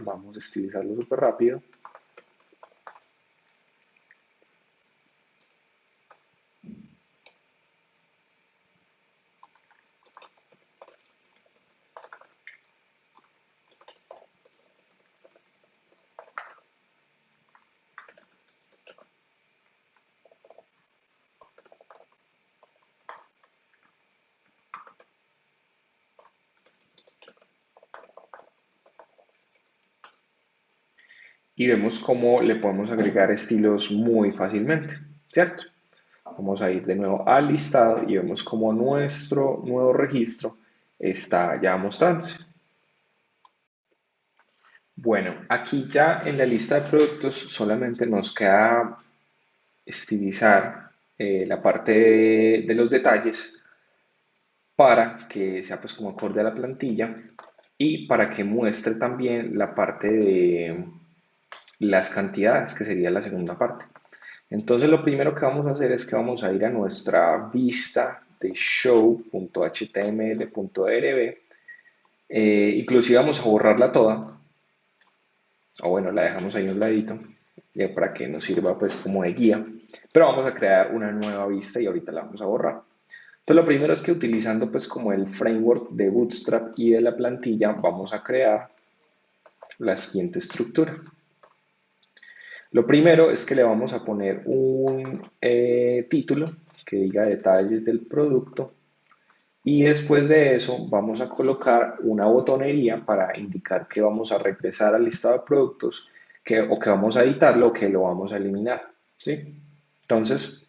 vamos a estilizarlo súper rápido. Y vemos cómo le podemos agregar estilos muy fácilmente, ¿cierto? Vamos a ir de nuevo al listado y vemos cómo nuestro nuevo registro está ya mostrándose. Bueno, aquí ya en la lista de productos solamente nos queda estilizar la parte de los detalles para que sea pues como acorde a la plantilla y para que muestre también la parte de las cantidades, que sería la segunda parte. Entonces lo primero que vamos a hacer es que vamos a ir a nuestra vista de show.html.rb. Inclusive vamos a borrarla toda, o bueno, la dejamos ahí a un ladito, para que nos sirva pues como de guía. Pero vamos a crear una nueva vista y ahorita la vamos a borrar. Entonces lo primero es que utilizando pues como el framework de Bootstrap y de la plantilla vamos a crear la siguiente estructura. Lo primero es que le vamos a poner un título que diga detalles del producto y después de eso vamos a colocar una botonería para indicar que vamos a regresar al listado de productos o que vamos a editarlo o que lo vamos a eliminar. ¿Sí? Entonces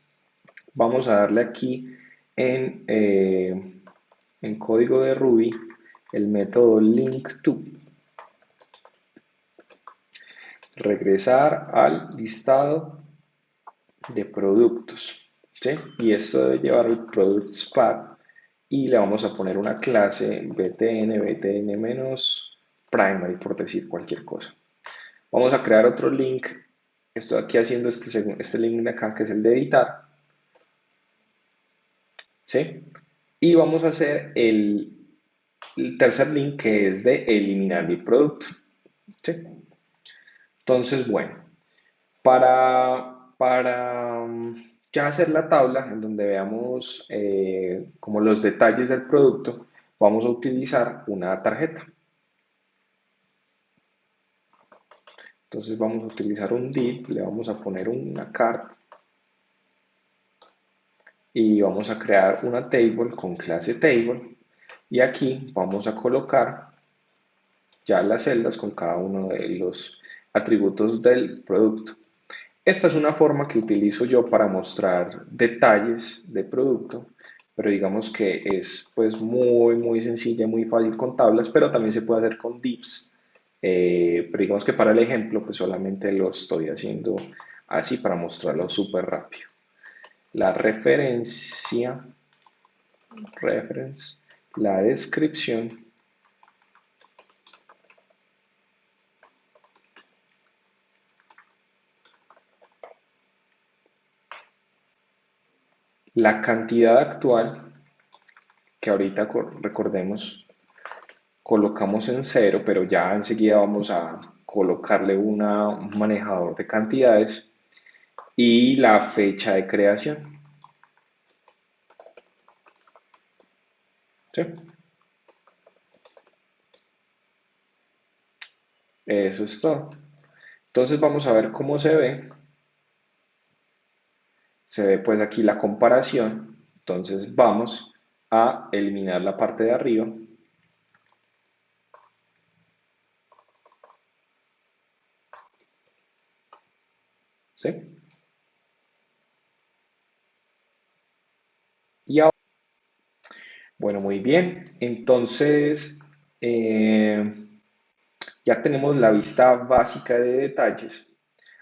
vamos a darle aquí en, en código de Ruby el método link to, regresar al listado de productos, ¿sí? Y esto debe llevar el products path y le vamos a poner una clase btn-primary por decir cualquier cosa. Vamos a crear otro link. Estoy aquí haciendo este link de acá que es el de editar, ¿sí? Y vamos a hacer el tercer link que es de eliminar el producto, ¿sí? Entonces, bueno, para ya hacer la tabla en donde veamos como los detalles del producto, vamos a utilizar una tarjeta. Entonces vamos a utilizar un div, le vamos a poner una card y vamos a crear una table con clase table y aquí vamos a colocar ya las celdas con cada uno de los atributos del producto. Esta es una forma que utilizo yo para mostrar detalles de producto, pero digamos que es pues muy sencilla, muy fácil con tablas, pero también se puede hacer con divs. Pero digamos que para el ejemplo pues solamente lo estoy haciendo así para mostrarlo súper rápido. La referencia, reference, la descripción, la cantidad actual, que ahorita recordemos colocamos en cero, pero ya enseguida vamos a colocarle un manejador de cantidades y la fecha de creación. ¿Sí? Eso es todo. Entonces vamos a ver cómo se ve. Se ve pues aquí la comparación. Entonces vamos a eliminar la parte de arriba. ¿Sí? Y ahora, bueno, muy bien. Entonces, eh, ya tenemos la vista básica de detalles.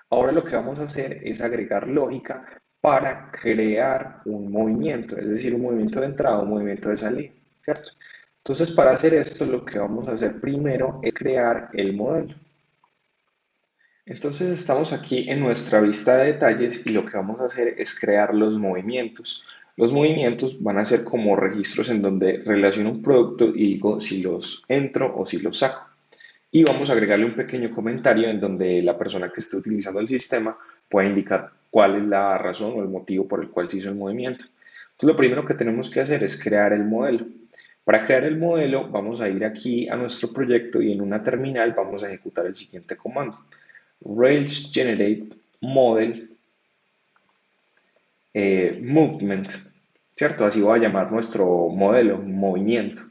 Ahora lo que vamos a hacer es agregar lógica para crear un movimiento, es decir, un movimiento de entrada, un movimiento de salida, ¿cierto? Entonces, para hacer esto, lo que vamos a hacer primero es crear el modelo. Entonces, estamos aquí en nuestra vista de detalles y lo que vamos a hacer es crear los movimientos. Los movimientos van a ser como registros en donde relaciono un producto y digo si los entro o si los saco y vamos a agregarle un pequeño comentario en donde la persona que esté utilizando el sistema pueda indicar cuál es la razón o el motivo por el cual se hizo el movimiento. Entonces, lo primero que tenemos que hacer es crear el modelo. Para crear el modelo, vamos a ir aquí a nuestro proyecto y en una terminal vamos a ejecutar el siguiente comando. Rails generate model movement, ¿cierto? Así va a llamar nuestro modelo, movimiento.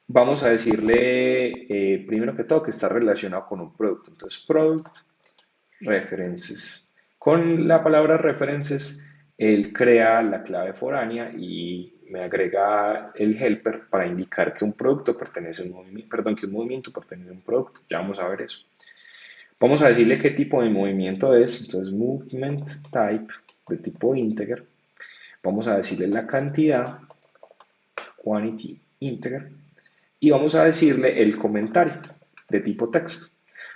Vamos a decirle, primero que todo, que está relacionado con un producto. Entonces, product references. Con la palabra references, él crea la clave foránea y me agrega el helper para indicar que un producto pertenece a un movimiento, perdón, que un movimiento pertenece a un producto. Ya vamos a ver eso. Vamos a decirle qué tipo de movimiento es. Entonces, movement type de tipo integer. Vamos a decirle la cantidad, quantity integer y vamos a decirle el comentario de tipo texto.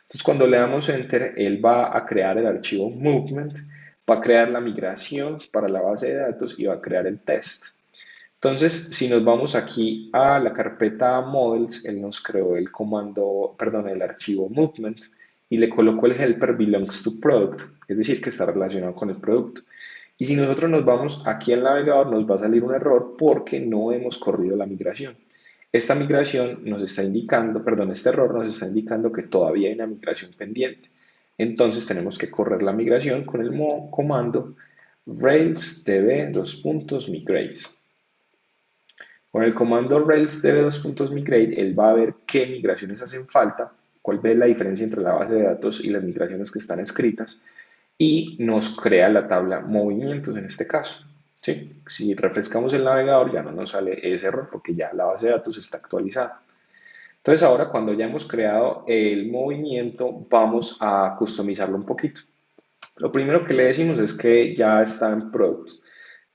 Entonces, cuando le damos Enter, él va a crear el archivo movement, va a crear la migración para la base de datos y va a crear el test. Entonces, si nos vamos aquí a la carpeta models, él nos creó el comando, perdón, el archivo movement y le colocó el helper belongs to product, es decir, que está relacionado con el producto. Y si nosotros nos vamos aquí al navegador, nos va a salir un error porque no hemos corrido la migración. Esta migración nos está indicando, perdón, este error nos está indicando que todavía hay una migración pendiente. Entonces tenemos que correr la migración con el comando railsdb:migrate. Con el comando railsdb:migrate, él va a ver qué migraciones hacen falta, cuál ve la diferencia entre la base de datos y las migraciones que están escritas y nos crea la tabla movimientos en este caso. ¿Sí? Si refrescamos el navegador ya no nos sale ese error porque ya la base de datos está actualizada. Entonces ahora cuando ya hemos creado el movimiento, vamos a customizarlo un poquito. Lo primero que le decimos es que ya está en products,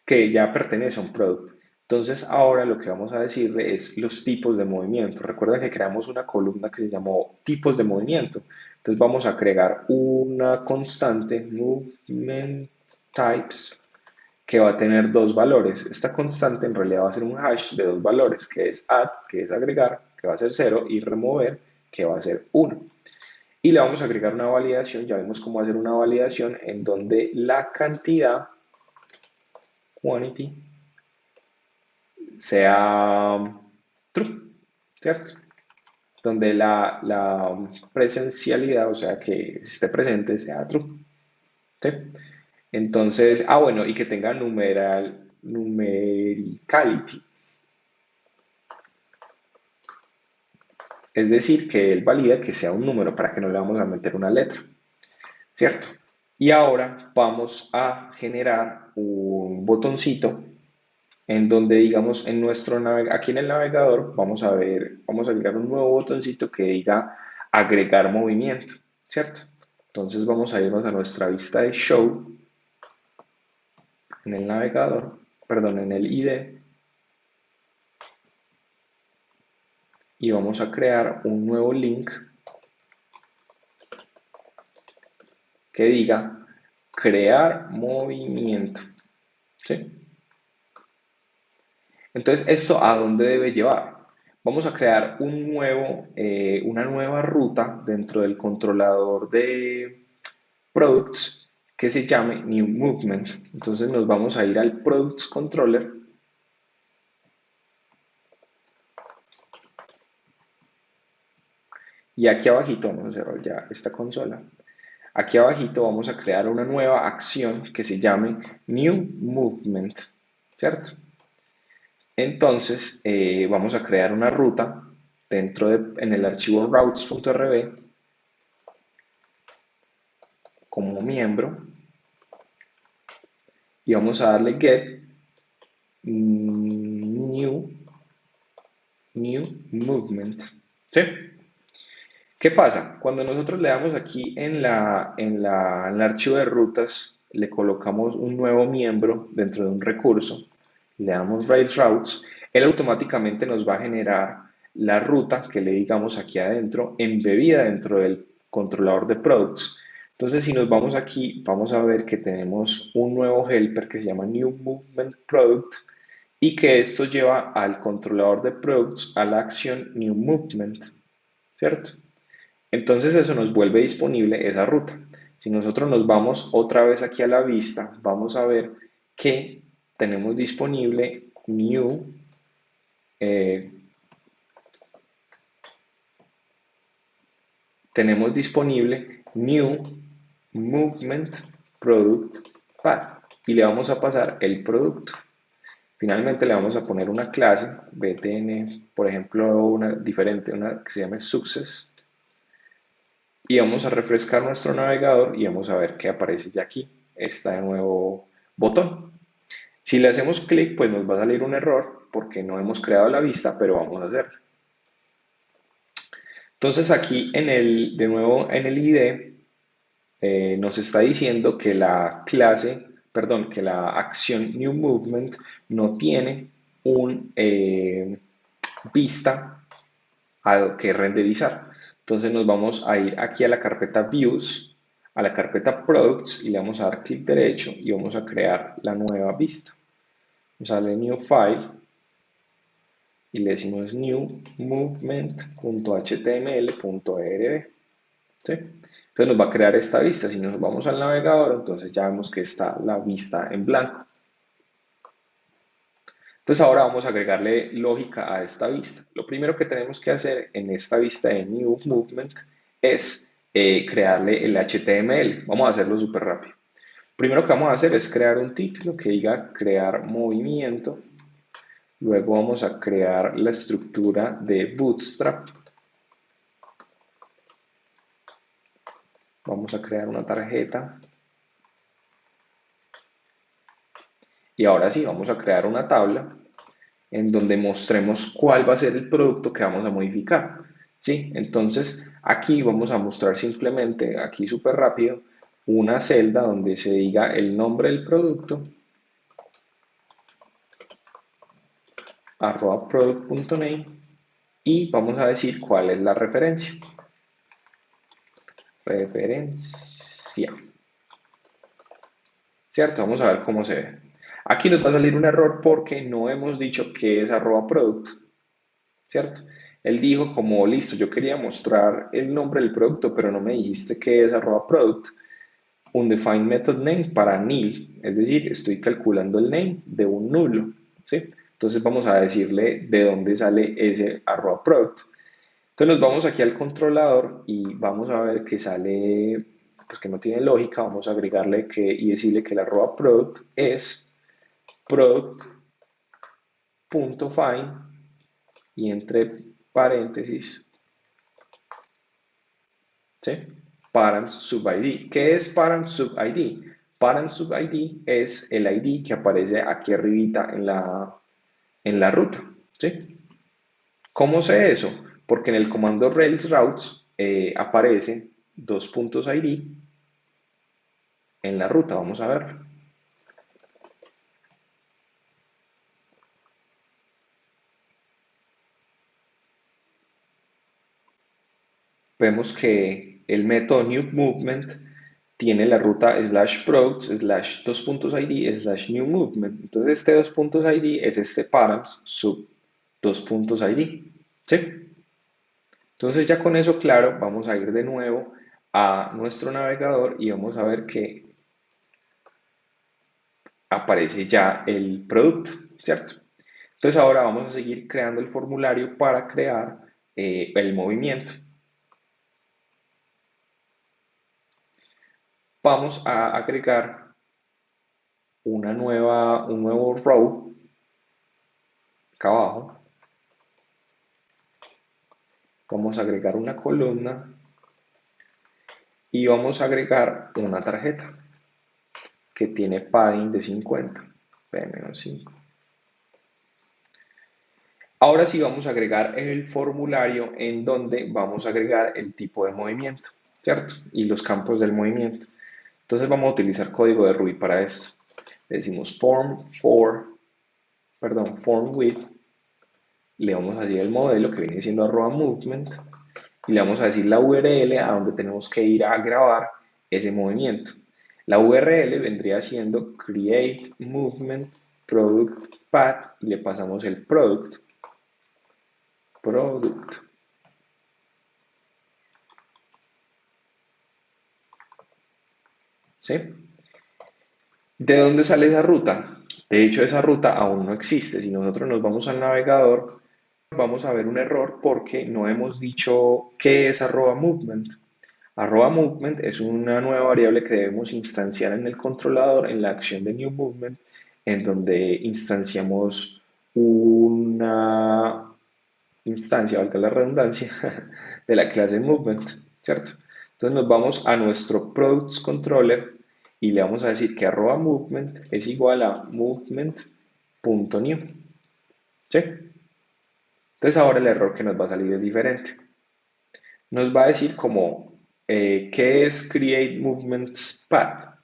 que ya pertenece a un product. Entonces ahora lo que vamos a decirle es los tipos de movimiento. Recuerda que creamos una columna que se llamó tipos de movimiento. Entonces vamos a agregar una constante, movement types, que va a tener dos valores. Esta constante en realidad va a ser un hash de dos valores, que es add, que es agregar, que va a ser 0, y remover, que va a ser 1. Y le vamos a agregar una validación, ya vemos cómo hacer una validación en donde la cantidad, quantity, sea true, ¿cierto? Donde la presencialidad, o sea, que esté presente, sea true, ¿sí? Entonces, bueno, y que tenga numericality, es decir, que él valida que sea un número para que no le vamos a meter una letra, ¿cierto? Y ahora vamos a generar un botoncito en donde digamos aquí en el navegador vamos a agregar un nuevo botoncito que diga agregar movimiento, ¿cierto? Entonces vamos a irnos a nuestra vista de show en el navegador, perdón, en el IDE, y vamos a crear un nuevo link que diga crear movimiento, ¿sí? Entonces, ¿esto a dónde debe llevar? Vamos a crear una nueva ruta dentro del controlador de products que se llame New Movement. Entonces nos vamos a ir al Products Controller y aquí abajito, vamos a cerrar ya esta consola. Aquí abajito vamos a crear una nueva acción que se llame New Movement, ¿cierto? Entonces vamos a crear una ruta en el archivo routes.rb como miembro y vamos a darle get new, new movement. ¿Sí? ¿Qué pasa? Cuando nosotros le damos aquí en el archivo de rutas, le colocamos un nuevo miembro dentro de un recurso, le damos Rails Routes, él automáticamente nos va a generar la ruta que le digamos aquí adentro, embebida dentro del controlador de products. Entonces, si nos vamos aquí, vamos a ver que tenemos un nuevo helper que se llama New Movement Product y que esto lleva al controlador de products a la acción New Movement, ¿cierto? Entonces eso nos vuelve disponible esa ruta. Si nosotros nos vamos otra vez aquí a la vista, vamos a ver que tenemos disponible New, eh, tenemos disponible New Movement Product Path y le vamos a pasar el producto. Finalmente le vamos a poner una clase, btn, por ejemplo, una diferente, una que se llame Success, y vamos a refrescar nuestro navegador y vamos a ver que aparece ya aquí este nuevo botón. Si le hacemos clic, pues nos va a salir un error porque no hemos creado la vista, pero vamos a hacerlo. Entonces aquí de nuevo en el ID nos está diciendo que que la acción New Movement no tiene un vista que renderizar. Entonces nos vamos a ir aquí a la carpeta Views, a la carpeta Products y le vamos a dar clic derecho y vamos a crear la nueva vista. Vamos a darle New File y le decimos new movement.html.erb. ¿Sí? Entonces nos va a crear esta vista. Si nos vamos al navegador, entonces ya vemos que está la vista en blanco. Entonces ahora vamos a agregarle lógica a esta vista. Lo primero que tenemos que hacer en esta vista de New Movement es crearle el HTML. Vamos a hacerlo súper rápido. Primero que vamos a hacer es crear un título que diga crear movimiento. Luego vamos a crear la estructura de Bootstrap. Vamos a crear una tarjeta. Y ahora sí, vamos a crear una tabla en donde mostremos cuál va a ser el producto que vamos a modificar. ¿sí? Entonces, aquí vamos a mostrar simplemente, aquí súper rápido, una celda donde se diga el nombre del producto, arroba product.name, y vamos a decir cuál es la referencia. Referencia. ¿Cierto? Vamos a ver cómo se ve. Aquí nos va a salir un error porque no hemos dicho que es arroba product, ¿cierto? Él dijo como, listo, yo quería mostrar el nombre del producto, pero no me dijiste que es arroba product. Undefined method name para nil, es decir, estoy calculando el name de un nulo, ¿sí? Entonces vamos a decirle de dónde sale ese arroba product. Entonces nos vamos aquí al controlador y vamos a ver que sale, pues que no tiene lógica, vamos a agregarle que y decirle que el arroba product es product.find y entre paréntesis, ¿sí? Parent sub ID. ¿Qué es parent sub ID? Parent sub ID es el ID que aparece aquí arribita en la ruta, ¿sí? ¿Cómo sé eso? Porque en el comando Rails routes aparece dos puntos ID en la ruta. Vamos a ver. Vemos que el método new movement tiene la ruta slash products slash dos puntos ID slash new movement. Entonces este dos puntos ID es este params sub dos puntos ID. ¿Sí? Entonces ya con eso claro, vamos a ir de nuevo a nuestro navegador y vamos a ver que aparece ya el producto, ¿cierto? Entonces ahora vamos a seguir creando el formulario para crear el movimiento. Vamos a agregar un nuevo row acá abajo. Vamos a agregar una columna y vamos a agregar una tarjeta que tiene padding de 50, P-5. Ahora sí vamos a agregar el formulario en donde vamos a agregar el tipo de movimiento, ¿cierto? Y los campos del movimiento. Entonces vamos a utilizar código de Ruby para esto. Le decimos form with, le vamos a decir el modelo que viene siendo arroba movement y le vamos a decir la URL a donde tenemos que ir a grabar ese movimiento. La URL vendría siendo create movement product path y le pasamos el product. ¿Sí? ¿De dónde sale esa ruta? De hecho, esa ruta aún no existe. Si nosotros nos vamos al navegador, vamos a ver un error porque no hemos dicho qué es arroba movement. Arroba movement es una nueva variable que debemos instanciar en el controlador en la acción de new movement, en donde instanciamos una instancia, valga la redundancia, de la clase movement, ¿cierto? Entonces nos vamos a nuestro products controller y le vamos a decir que arroba movement es igual a movement.new, ¿sí? Entonces ahora el error que nos va a salir es diferente. Nos va a decir como, ¿qué es create movements path?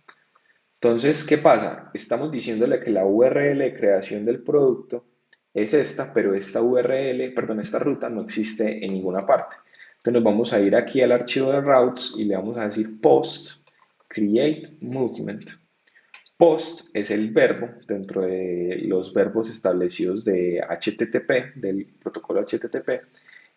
Entonces, ¿qué pasa? Estamos diciéndole que la URL de creación del producto es esta, pero esta URL, perdón, esta ruta no existe en ninguna parte. Entonces nos vamos a ir aquí al archivo de routes y le vamos a decir post create movement. Post es el verbo dentro de los verbos establecidos de HTTP, del protocolo HTTP,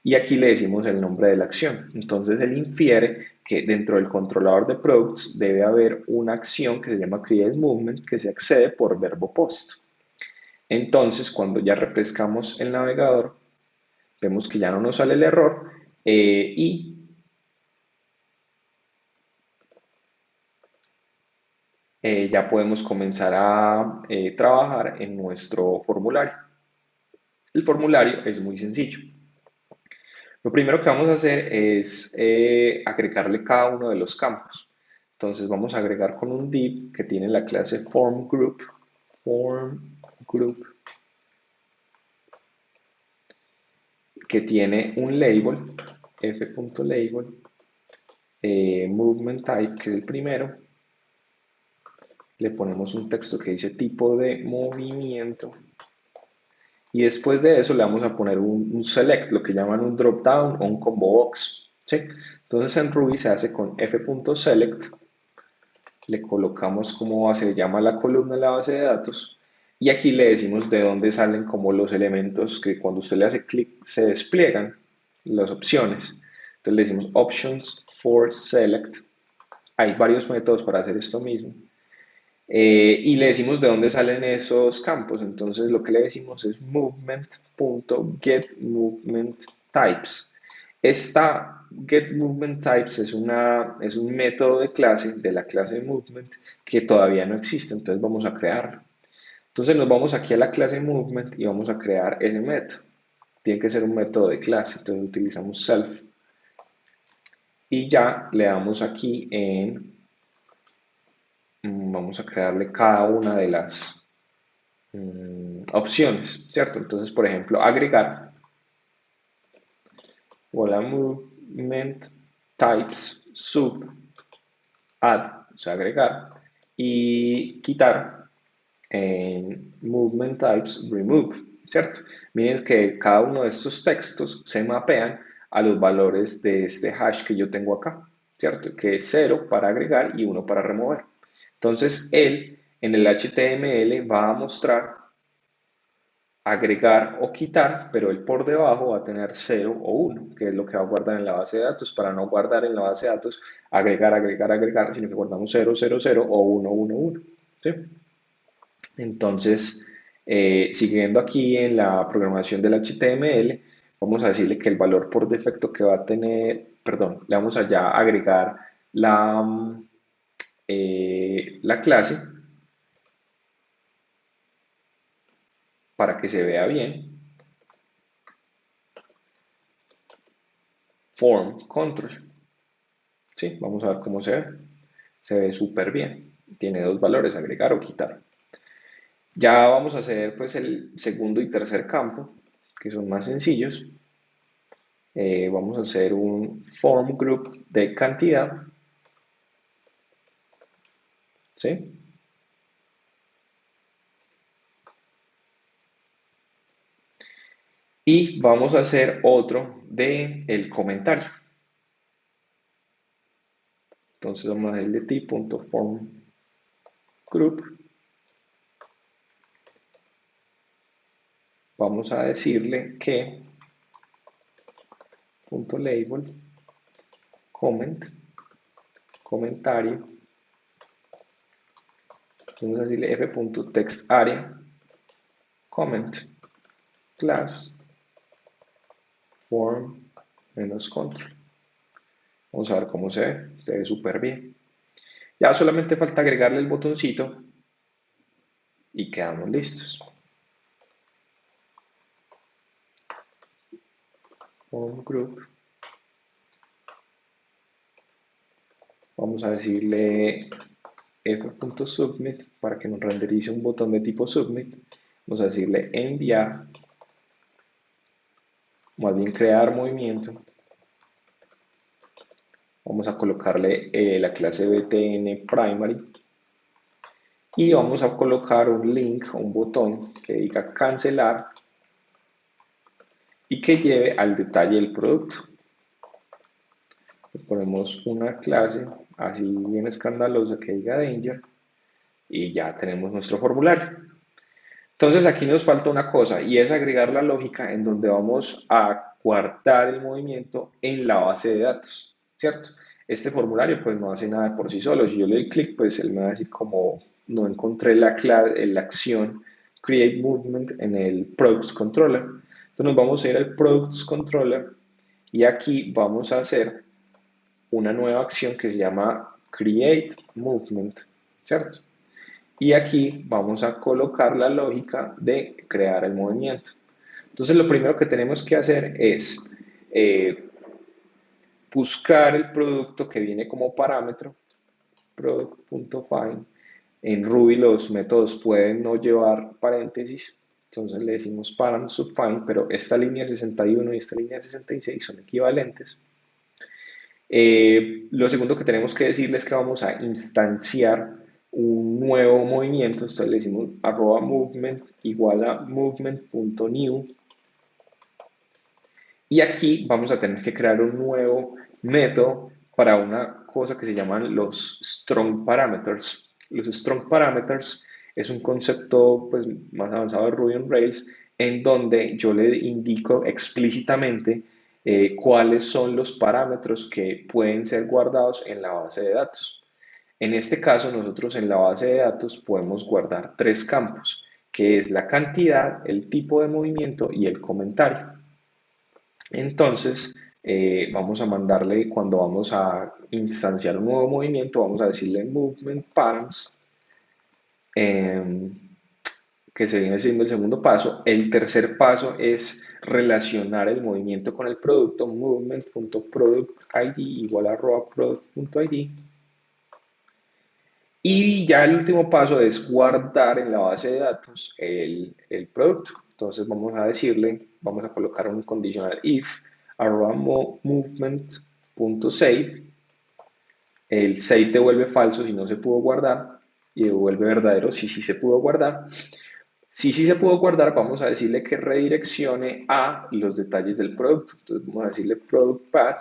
y aquí le decimos el nombre de la acción. Entonces él infiere que dentro del controlador de products debe haber una acción que se llama create movement que se accede por verbo post. Entonces cuando ya refrescamos el navegador, vemos que ya no nos sale el error y ya podemos comenzar a trabajar en nuestro formulario. El formulario es muy sencillo. Lo primero que vamos a hacer es agregarle cada uno de los campos. Entonces vamos a agregar con un div que tiene la clase form group, que tiene un label f.label, movement type, que es el primero, le ponemos un texto que dice tipo de movimiento, y después de eso le vamos a poner un select, lo que llaman un drop down o un combo box, ¿sí? Entonces en Ruby se hace con f.select, le colocamos como se llama la columna en la base de datos, y aquí le decimos de dónde salen como los elementos que cuando usted le hace clic se despliegan, las opciones. Entonces le decimos options for select. Hay varios métodos para hacer esto mismo. Y le decimos de dónde salen esos campos. Entonces lo que le decimos es movement.getMovementTypes. Esta getMovementTypes es un método de clase, de la clase movement, que todavía no existe. Entonces vamos a crearlo. Entonces nos vamos aquí a la clase movement y vamos a crear ese método. Tiene que ser un método de clase. Entonces utilizamos self. Y ya le damos aquí en vamos a crearle cada una de las opciones, ¿cierto? Entonces, por ejemplo, agregar, hola movement types sub add, o sea, agregar, y quitar en movement types remove, ¿cierto? Miren que cada uno de estos textos se mapean a los valores de este hash que yo tengo acá, ¿cierto? Que es 0 para agregar y 1 para remover. Entonces, él en el HTML va a mostrar agregar o quitar, pero él por debajo va a tener 0 o 1, que es lo que va a guardar en la base de datos, para no guardar en la base de datos agregar, sino que guardamos 0, 0, 0 o 1, 1, 1. ¿Sí? Entonces, siguiendo aquí en la programación del HTML, vamos a decirle que el valor por defecto que va a tener, perdón, le vamos a ya agregar la clase para que se vea bien. Form control. Sí, vamos a ver cómo se ve. Se ve súper bien. Tiene dos valores, agregar o quitar. Ya vamos a hacer pues el segundo y tercer campo, que son más sencillos. Vamos a hacer un form group de cantidad. ¿Sí? Y vamos a hacer otro de el comentario. Entonces vamos a hacer de t.form group. Vamos a decirle que punto label comment comentario. Vamos a decirle f.textArea comment class form menos control. Vamos a ver cómo se ve súper bien. Ya solamente falta agregarle el botoncito y quedamos listos. Form group. Vamos a decirle f.submit para que nos renderice un botón de tipo submit. Vamos a decirle enviar, más bien crear movimiento. Vamos a colocarle la clase btn primary y vamos a colocar un link, un botón que diga cancelar y que lleve al detalle del producto. Le ponemos una clase así bien escandalosa que diga danger y ya tenemos nuestro formulario. Entonces aquí nos falta una cosa y es agregar la lógica en donde vamos a guardar el movimiento en la base de datos, ¿cierto? Este formulario pues no hace nada por sí solo, si yo le doy clic pues él me va a decir como no encontré la acción create movement en el products controller. Entonces nos vamos a ir al products controller y aquí vamos a hacer una nueva acción que se llama create movement, ¿cierto? Y aquí vamos a colocar la lógica de crear el movimiento. Entonces lo primero que tenemos que hacer es buscar el producto que viene como parámetro, product.find. En Ruby los métodos pueden no llevar paréntesis, entonces le decimos param subfind, pero esta línea 61 y esta línea 66 son equivalentes. Lo segundo que tenemos que decirles es que vamos a instanciar un nuevo movimiento. Entonces le decimos arroba movement igual a movement.new. Y aquí vamos a tener que crear un nuevo método para una cosa que se llaman los strong parameters. Los strong parameters es un concepto pues, más avanzado de Ruby on Rails en donde yo le indico explícitamente cuáles son los parámetros que pueden ser guardados en la base de datos. En este caso, nosotros en la base de datos podemos guardar tres campos, que es la cantidad, el tipo de movimiento y el comentario. Entonces, vamos a mandarle, cuando vamos a instanciar un nuevo movimiento, vamos a decirle movement params, eh, que se viene siendo el segundo paso. El tercer paso es relacionar el movimiento con el producto, movement.productID igual a arroba product.id. Y ya el último paso es guardar en la base de datos el producto. Entonces vamos a decirle, vamos a colocar un conditional if arroba movement.save. El save devuelve falso si no se pudo guardar y devuelve verdadero si sí se pudo guardar. Si sí se pudo guardar, vamos a decirle que redireccione a los detalles del producto. Entonces vamos a decirle product path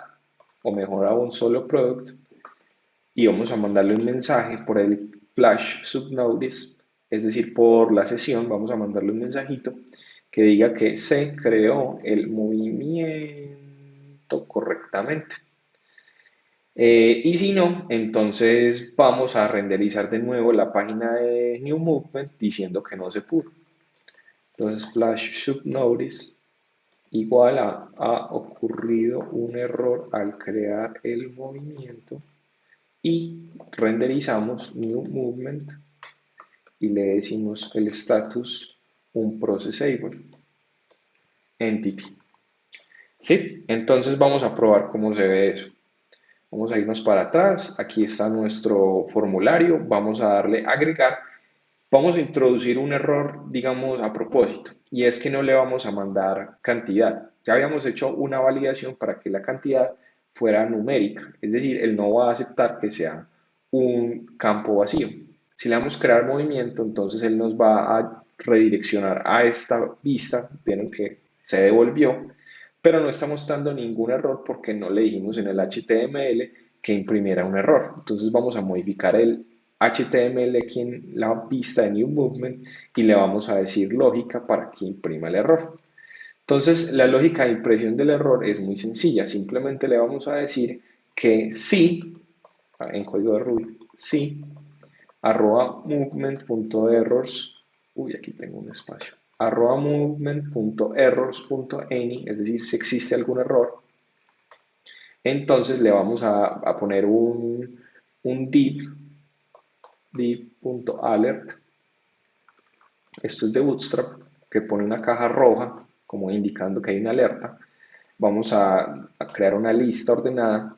o mejor aún solo product y vamos a mandarle un mensaje por el flash subnotice, es decir, por la sesión, vamos a mandarle un mensajito que diga que se creó el movimiento correctamente. Y si no, entonces vamos a renderizar de nuevo la página de New Movement diciendo que no se pudo. Entonces, flash subnotice igual a ha ocurrido un error al crear el movimiento y renderizamos New Movement y le decimos el status unprocessable entity. ¿Sí? Entonces vamos a probar cómo se ve eso. Vamos a irnos para atrás. Aquí está nuestro formulario. Vamos a darle agregar. Vamos a introducir un error, digamos, a propósito. Y es que no le vamos a mandar cantidad. Ya habíamos hecho una validación para que la cantidad fuera numérica. Es decir, él no va a aceptar que sea un campo vacío. Si le damos crear movimiento, entonces él nos va a redireccionar a esta vista. Vieron que se devolvió, pero no está mostrando ningún error porque no le dijimos en el HTML que imprimiera un error. Entonces vamos a modificar el HTML aquí en la vista de New Movement y le vamos a decir lógica para que imprima el error. Entonces la lógica de impresión del error es muy sencilla. Simplemente le vamos a decir que sí, en código de Ruby, sí, arroba movement.errors, uy, aquí tengo un espacio, arroba movement.errors.any, es decir, si existe algún error, entonces le vamos a poner un div.alert, esto es de Bootstrap, que pone una caja roja, como indicando que hay una alerta. Vamos a crear una lista ordenada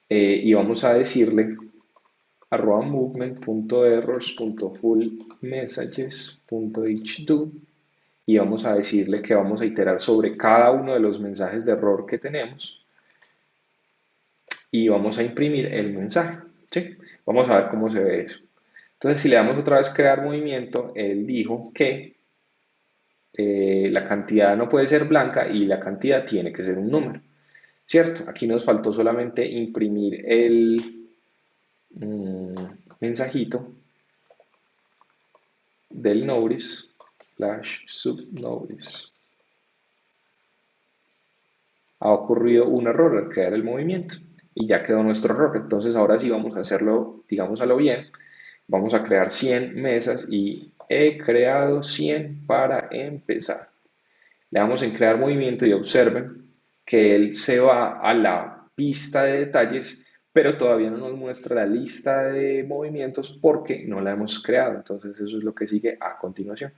y vamos a decirle arroba movement.errors.fullMessages.hdo y vamos a decirle que vamos a iterar sobre cada uno de los mensajes de error que tenemos y vamos a imprimir el mensaje. ¿Sí? Vamos a ver cómo se ve eso. Entonces, si le damos otra vez crear movimiento, él dijo que la cantidad no puede ser blanca y la cantidad tiene que ser un número. ¿Cierto? Aquí nos faltó solamente imprimir el mensajito del notice slash subnotice. Ha ocurrido un error al crear el movimiento y ya quedó nuestro error. Entonces ahora sí vamos a hacerlo, digamos, a lo bien. Vamos a crear 100 mesas y he creado 100 para empezar. Le damos en crear movimiento y observen que él se va a la pista de detalles, pero todavía no nos muestra la lista de movimientos porque no la hemos creado. Entonces eso es lo que sigue a continuación.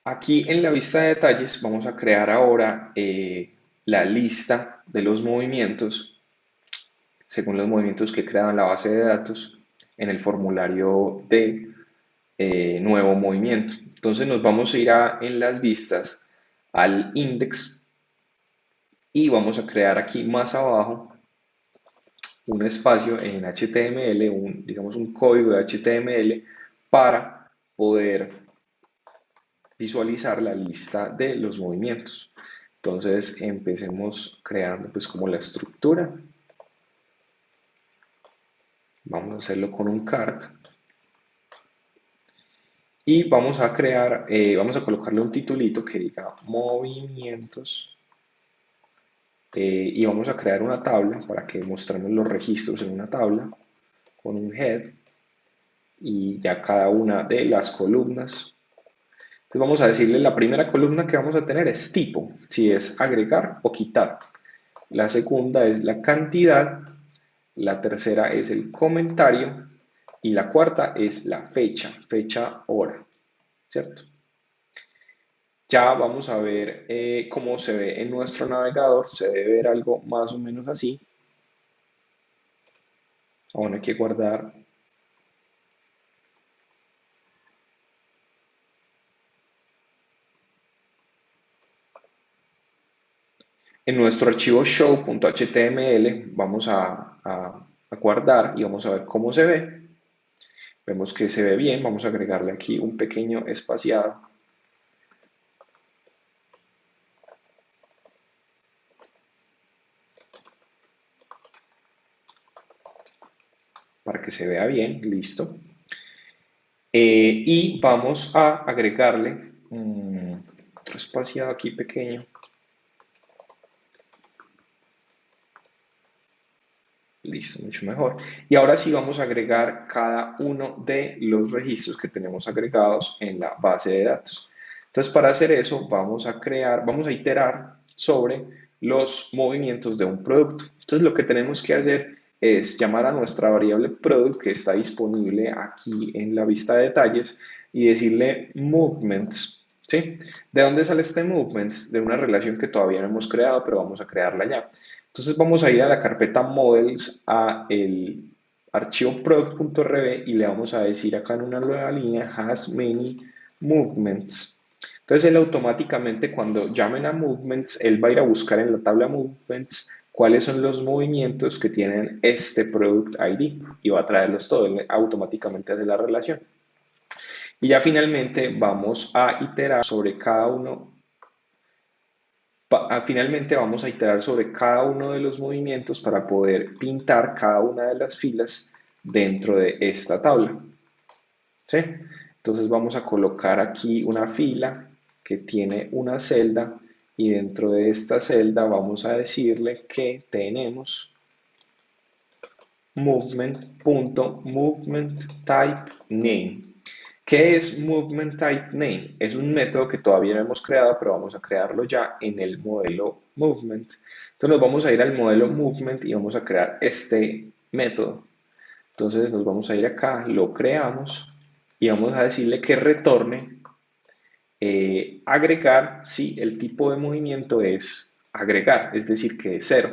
Aquí en la vista de detalles vamos a crear ahora la lista de los movimientos según los movimientos que crean la base de datos en el formulario de nuevo movimiento. Entonces nos vamos a ir en las vistas al index y vamos a crear aquí más abajo un espacio en HTML, digamos un código de HTML para poder visualizar la lista de los movimientos. Entonces empecemos creando pues como la estructura. Vamos a hacerlo con un cart y vamos a crear, vamos a colocarle un titulito que diga movimientos, y vamos a crear una tabla para que mostremos los registros en una tabla con un head y ya cada una de las columnas. Entonces vamos a decirle la primera columna que vamos a tener es tipo, si es agregar o quitar. La segunda es la cantidad, la tercera es el comentario y la cuarta es la fecha, fecha, hora, ¿cierto? Ya vamos a ver cómo se ve en nuestro navegador, se debe ver algo más o menos así. Aún hay que guardar. En nuestro archivo show.html vamos a guardar y vamos a ver cómo se ve. Vemos que se ve bien, vamos a agregarle aquí un pequeño espaciado para que se vea bien, listo. Y vamos a agregarle otro espaciado aquí pequeño. Listo, mucho mejor. Y ahora sí vamos a agregar cada uno de los registros que tenemos agregados en la base de datos. Entonces, para hacer eso, vamos a iterar sobre los movimientos de un producto. Entonces, lo que tenemos que hacer es llamar a nuestra variable product que está disponible aquí en la vista de detalles y decirle movements. ¿Sí? ¿De dónde sale este movements? De una relación que todavía no hemos creado, pero vamos a crearla ya. Entonces vamos a ir a la carpeta models, a el archivo product.rb y le vamos a decir acá en una nueva línea has many movements. Entonces él automáticamente cuando llamen a movements, él va a ir a buscar en la tabla movements cuáles son los movimientos que tienen este product ID y va a traerlos todos, él automáticamente hace la relación. Y ya finalmente vamos a iterar sobre cada uno. Finalmente vamos a iterar sobre cada uno de los movimientos para poder pintar cada una de las filas dentro de esta tabla. ¿Sí? Entonces vamos a colocar aquí una fila que tiene una celda y dentro de esta celda vamos a decirle que tenemos movement.movementTypeName. ¿Qué es Movement Type Name? Es un método que todavía no hemos creado, pero vamos a crearlo ya en el modelo Movement. Entonces nos vamos a ir al modelo Movement y vamos a crear este método. Entonces nos vamos a ir acá, lo creamos y vamos a decirle que retorne agregar si el tipo de movimiento es agregar, es decir, que es cero.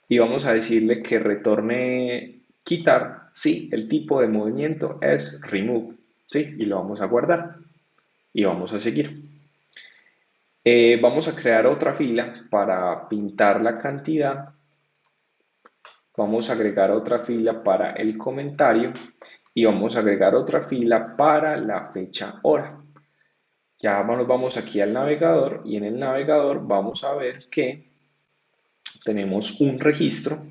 Y vamos a decirle que retorne quitar si el tipo de movimiento es remove. ¿Sí? Y lo vamos a guardar y vamos a seguir. Vamos a crear otra fila para pintar la cantidad. Vamos a agregar otra fila para el comentario y vamos a agregar otra fila para la fecha hora. Ya nos vamos aquí al navegador y en el navegador vamos a ver que tenemos un registro,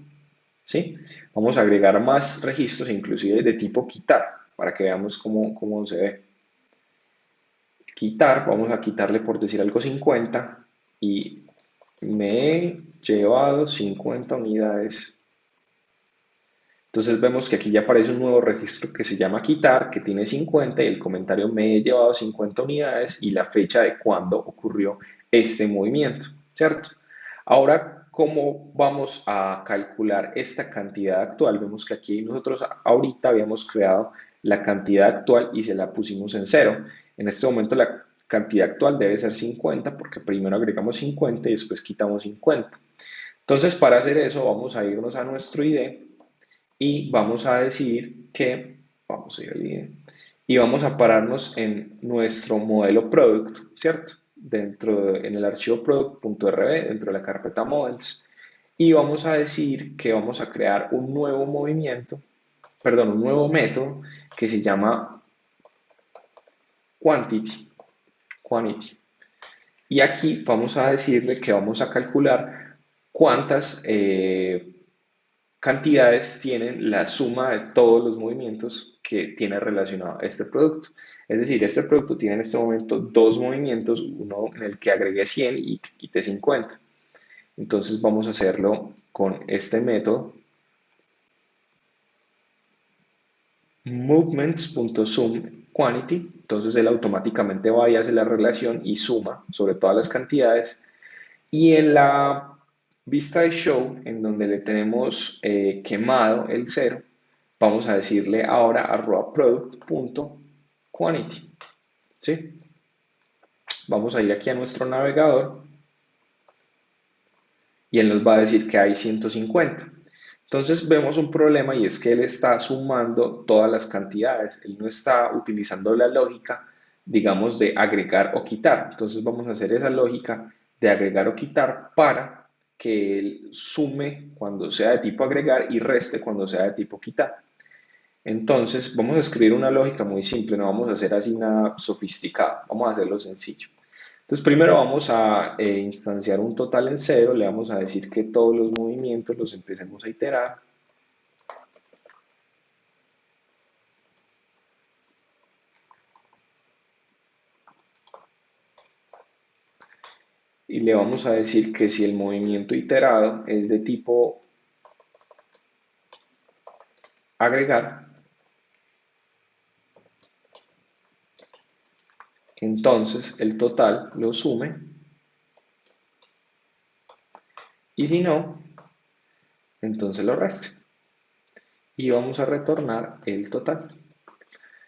¿sí? Vamos a agregar más registros, inclusive de tipo quitar, para que veamos cómo se ve. Quitar, vamos a quitarle por decir algo 50 y me he llevado 50 unidades. Entonces vemos que aquí ya aparece un nuevo registro que se llama quitar, que tiene 50 y el comentario me he llevado 50 unidades y la fecha de cuándo ocurrió este movimiento, ¿cierto? Ahora, ¿cómo vamos a calcular esta cantidad actual? Vemos que aquí nosotros ahorita habíamos creado la cantidad actual y se la pusimos en cero. En este momento la cantidad actual debe ser 50 porque primero agregamos 50 y después quitamos 50. Entonces, para hacer eso, vamos a irnos a nuestro ID y vamos a decir que, vamos a ir al ID, y vamos a pararnos en nuestro modelo product, ¿cierto? en el archivo product.rb, dentro de la carpeta models, y vamos a decir que vamos a crear un nuevo un nuevo método que se llama quantity. Y aquí vamos a decirle que vamos a calcular cuántas cantidades tienen la suma de todos los movimientos que tiene relacionado este producto. Es decir, este producto tiene en este momento dos movimientos, uno en el que agregué 100 y que quité 50. Entonces vamos a hacerlo con este método movements.sumQuantity. Entonces él automáticamente va y hace la relación y suma sobre todas las cantidades. Y en la vista de show, en donde le tenemos quemado el cero, vamos a decirle ahora arroba product.quantity. ¿Sí? Vamos a ir aquí a nuestro navegador y él nos va a decir que hay 150. Entonces vemos un problema y es que él está sumando todas las cantidades. Él no está utilizando la lógica, digamos, de agregar o quitar. Entonces vamos a hacer esa lógica de agregar o quitar para que él sume cuando sea de tipo agregar y reste cuando sea de tipo quitar. Entonces vamos a escribir una lógica muy simple, no vamos a hacer así nada sofisticado, vamos a hacerlo sencillo. Entonces primero vamos a instanciar un total en cero, le vamos a decir que todos los movimientos los empecemos a iterar. Y le vamos a decir que si el movimiento iterado es de tipo agregar, entonces el total lo sume y si no, entonces lo reste. Y vamos a retornar el total.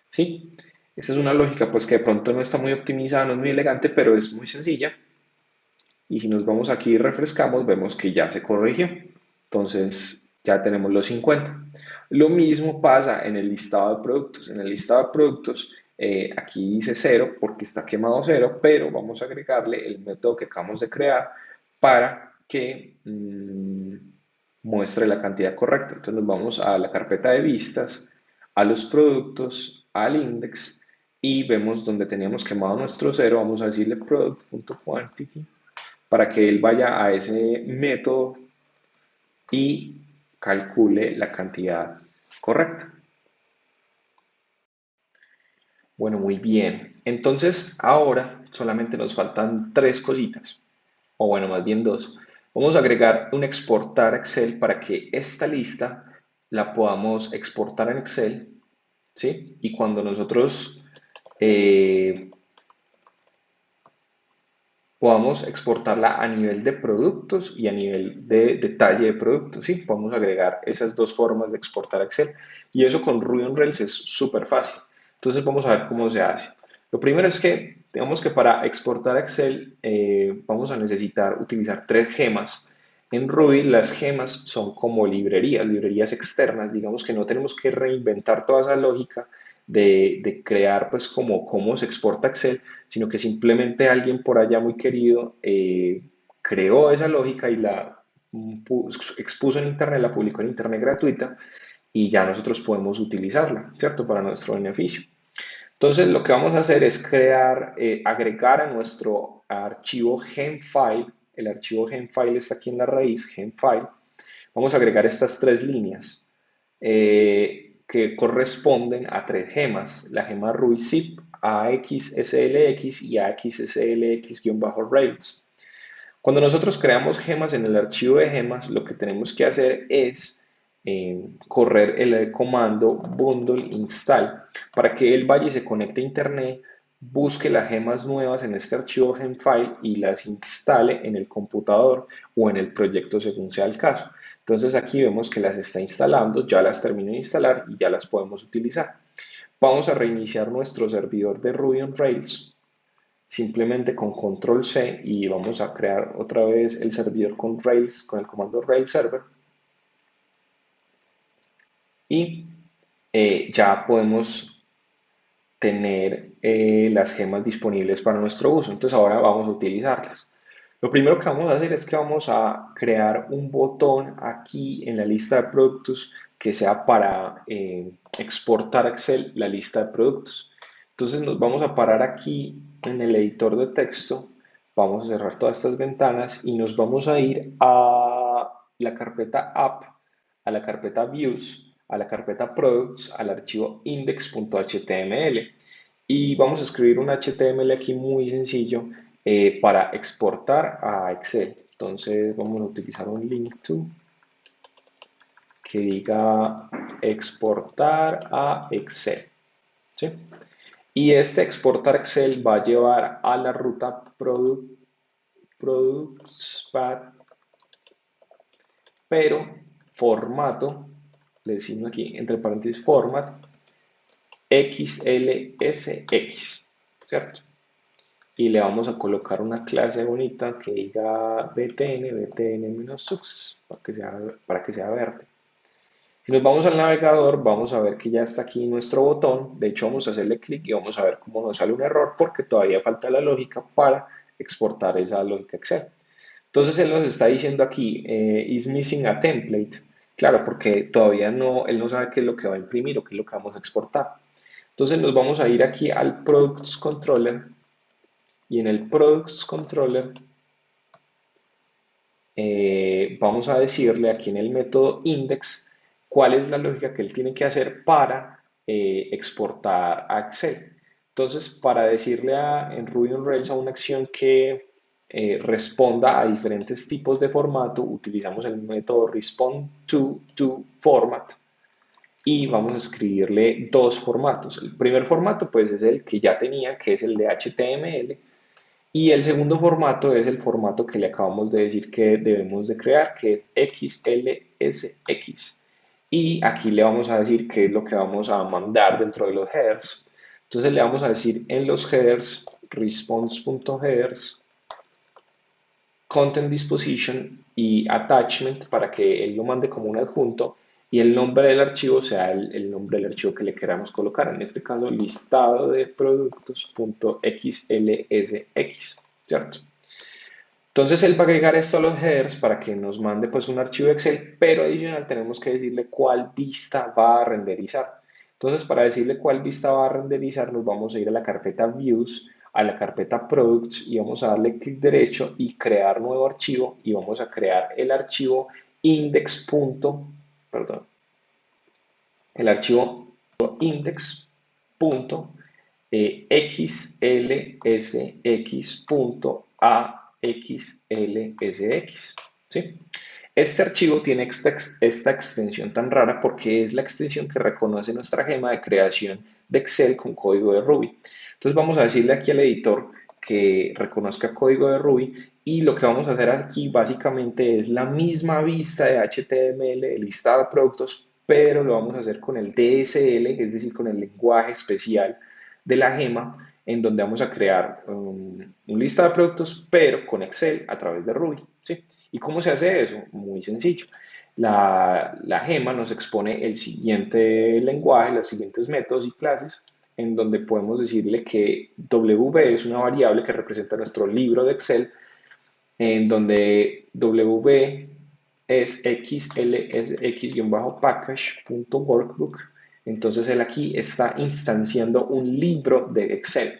¿Sí? Esta es una lógica pues que de pronto no está muy optimizada, no es muy elegante, pero es muy sencilla. Y si nos vamos aquí y refrescamos, vemos que ya se corrigió. Entonces ya tenemos los 50. Lo mismo pasa en el listado de productos. En el listado de productos, aquí dice 0 porque está quemado 0, pero vamos a agregarle el método que acabamos de crear para que muestre la cantidad correcta. Entonces nos vamos a la carpeta de vistas, a los productos, al index y vemos donde teníamos quemado nuestro 0. Vamos a decirle product.quantity para que él vaya a ese método y calcule la cantidad correcta. Bueno, muy bien. Entonces, ahora solamente nos faltan tres cositas, o bueno, más bien dos. Vamos a agregar un exportar a Excel para que esta lista la podamos exportar en Excel, ¿sí? Y cuando nosotros podamos exportarla a nivel de productos y a nivel de detalle de productos, ¿sí? Podemos agregar esas dos formas de exportar a Excel y eso con Ruby on Rails es súper fácil. Entonces vamos a ver cómo se hace. Lo primero es que, digamos que para exportar a Excel vamos a necesitar utilizar tres gemas. En Ruby las gemas son como librerías externas, digamos que no tenemos que reinventar toda esa lógica de crear pues como cómo se exporta Excel, sino que simplemente alguien por allá muy querido creó esa lógica y la expuso en Internet, la publicó en Internet gratuita y ya nosotros podemos utilizarla, ¿cierto? Para nuestro beneficio. Entonces lo que vamos a hacer es crear, agregar a nuestro archivo gemfile, el archivo gemfile está aquí en la raíz, gemfile, vamos a agregar estas tres líneas que corresponden a tres gemas, la gema RubyZip, AXSLX y AXSLX-Rails. Cuando nosotros creamos gemas en el archivo de gemas, lo que tenemos que hacer es correr el comando bundle install para que él vaya y se conecte a internet, busque las gemas nuevas en este archivo gemfile y las instale en el computador o en el proyecto según sea el caso. Entonces aquí vemos que las está instalando, ya las terminó de instalar y ya las podemos utilizar. Vamos a reiniciar nuestro servidor de Ruby on Rails simplemente con control C y vamos a crear otra vez el servidor con Rails, con el comando Rails Server y ya podemos tener las gemas disponibles para nuestro uso. Entonces ahora vamos a utilizarlas. Lo primero que vamos a hacer es que vamos a crear un botón aquí en la lista de productos que sea para exportar a Excel la lista de productos. Entonces nos vamos a parar aquí en el editor de texto, vamos a cerrar todas estas ventanas y nos vamos a ir a la carpeta App, a la carpeta Views, a la carpeta Products, al archivo index.html y vamos a escribir un HTML aquí muy sencillo para exportar a Excel. Entonces vamos a utilizar un link to que diga exportar a Excel. ¿Sí? Y este exportar Excel va a llevar a la ruta products path, pero formato, le decimos aquí entre paréntesis format, XLSX, ¿cierto? Y le vamos a colocar una clase bonita que diga btn-success para que sea verde. Si nos vamos al navegador, vamos a ver que ya está aquí nuestro botón. De hecho, vamos a hacerle clic y vamos a ver cómo nos sale un error porque todavía falta la lógica para exportar esa lógica Excel. Entonces, él nos está diciendo aquí, is missing a template. Claro, porque todavía no, él no sabe qué es lo que va a imprimir o qué es lo que vamos a exportar. Entonces, nos vamos a ir aquí al Products Controller y en el Products Controller vamos a decirle aquí en el método index cuál es la lógica que él tiene que hacer para exportar a Excel. Entonces, para decirle en Ruby on Rails a una acción que responda a diferentes tipos de formato, utilizamos el método respond to format y vamos a escribirle dos formatos. El primer formato pues es el que ya tenía, que es el de HTML, y el segundo formato es el formato que le acabamos de decir que debemos de crear, que es XLSX. Y aquí le vamos a decir qué es lo que vamos a mandar dentro de los headers. Entonces le vamos a decir en los headers, response.headers, content disposition y attachment para que él lo mande como un adjunto y el nombre del archivo sea el nombre del archivo que le queramos colocar. En este caso, listado de productos.xlsx, ¿cierto? Entonces él va a agregar esto a los headers para que nos mande pues un archivo Excel, pero adicional tenemos que decirle cuál vista va a renderizar. Entonces para decirle cuál vista va a renderizar nos vamos a ir a la carpeta Views, a la carpeta Products y vamos a darle clic derecho y crear nuevo archivo y vamos a crear el archivo index. Perdón, el archivo index.xlsx.axlsx. ¿Sí? Este archivo tiene esta extensión tan rara porque es la extensión que reconoce nuestra gema de creación de Excel con código de Ruby. Entonces vamos a decirle aquí al editor que reconozca código de Ruby y lo que vamos a hacer aquí básicamente es la misma vista de HTML, de listado de productos, pero lo vamos a hacer con el DSL, es decir, con el lenguaje especial de la gema, en donde vamos a crear un listado de productos, pero con Excel a través de Ruby. ¿Sí? ¿Y cómo se hace eso? Muy sencillo. La gema nos expone el siguiente lenguaje, los siguientes métodos y clases, en donde podemos decirle que W es una variable que representa nuestro libro de Excel, en donde W es xlsx-package.workbook. Entonces él aquí está instanciando un libro de Excel.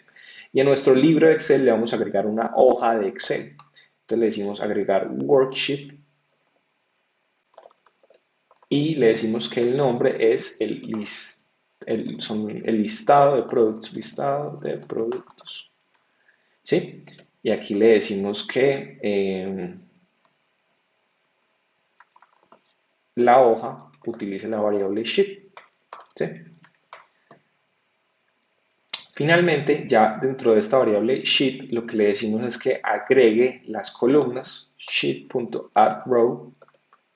Y a nuestro libro de Excel le vamos a agregar una hoja de Excel. Entonces le decimos agregar worksheet y le decimos que el nombre es el listado de productos. ¿Sí? Y aquí le decimos que la hoja utilice la variable sheet. ¿Sí? Finalmente, ya dentro de esta variable sheet, lo que le decimos es que agregue las columnas sheet.addRow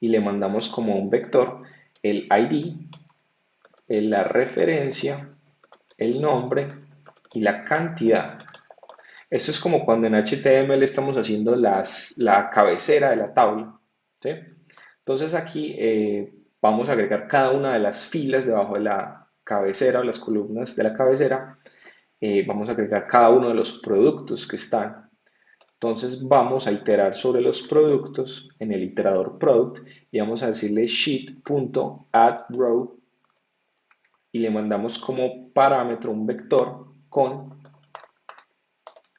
y le mandamos como un vector el ID, la referencia, el nombre y la cantidad. Esto es como cuando en HTML estamos haciendo la cabecera de la tabla. ¿Sí? Entonces aquí vamos a agregar cada una de las filas debajo de la cabecera o las columnas de la cabecera vamos a agregar cada uno de los productos que están. Entonces vamos a iterar sobre los productos en el iterador product y vamos a decirle sheet.addRow y le mandamos como parámetro un vector con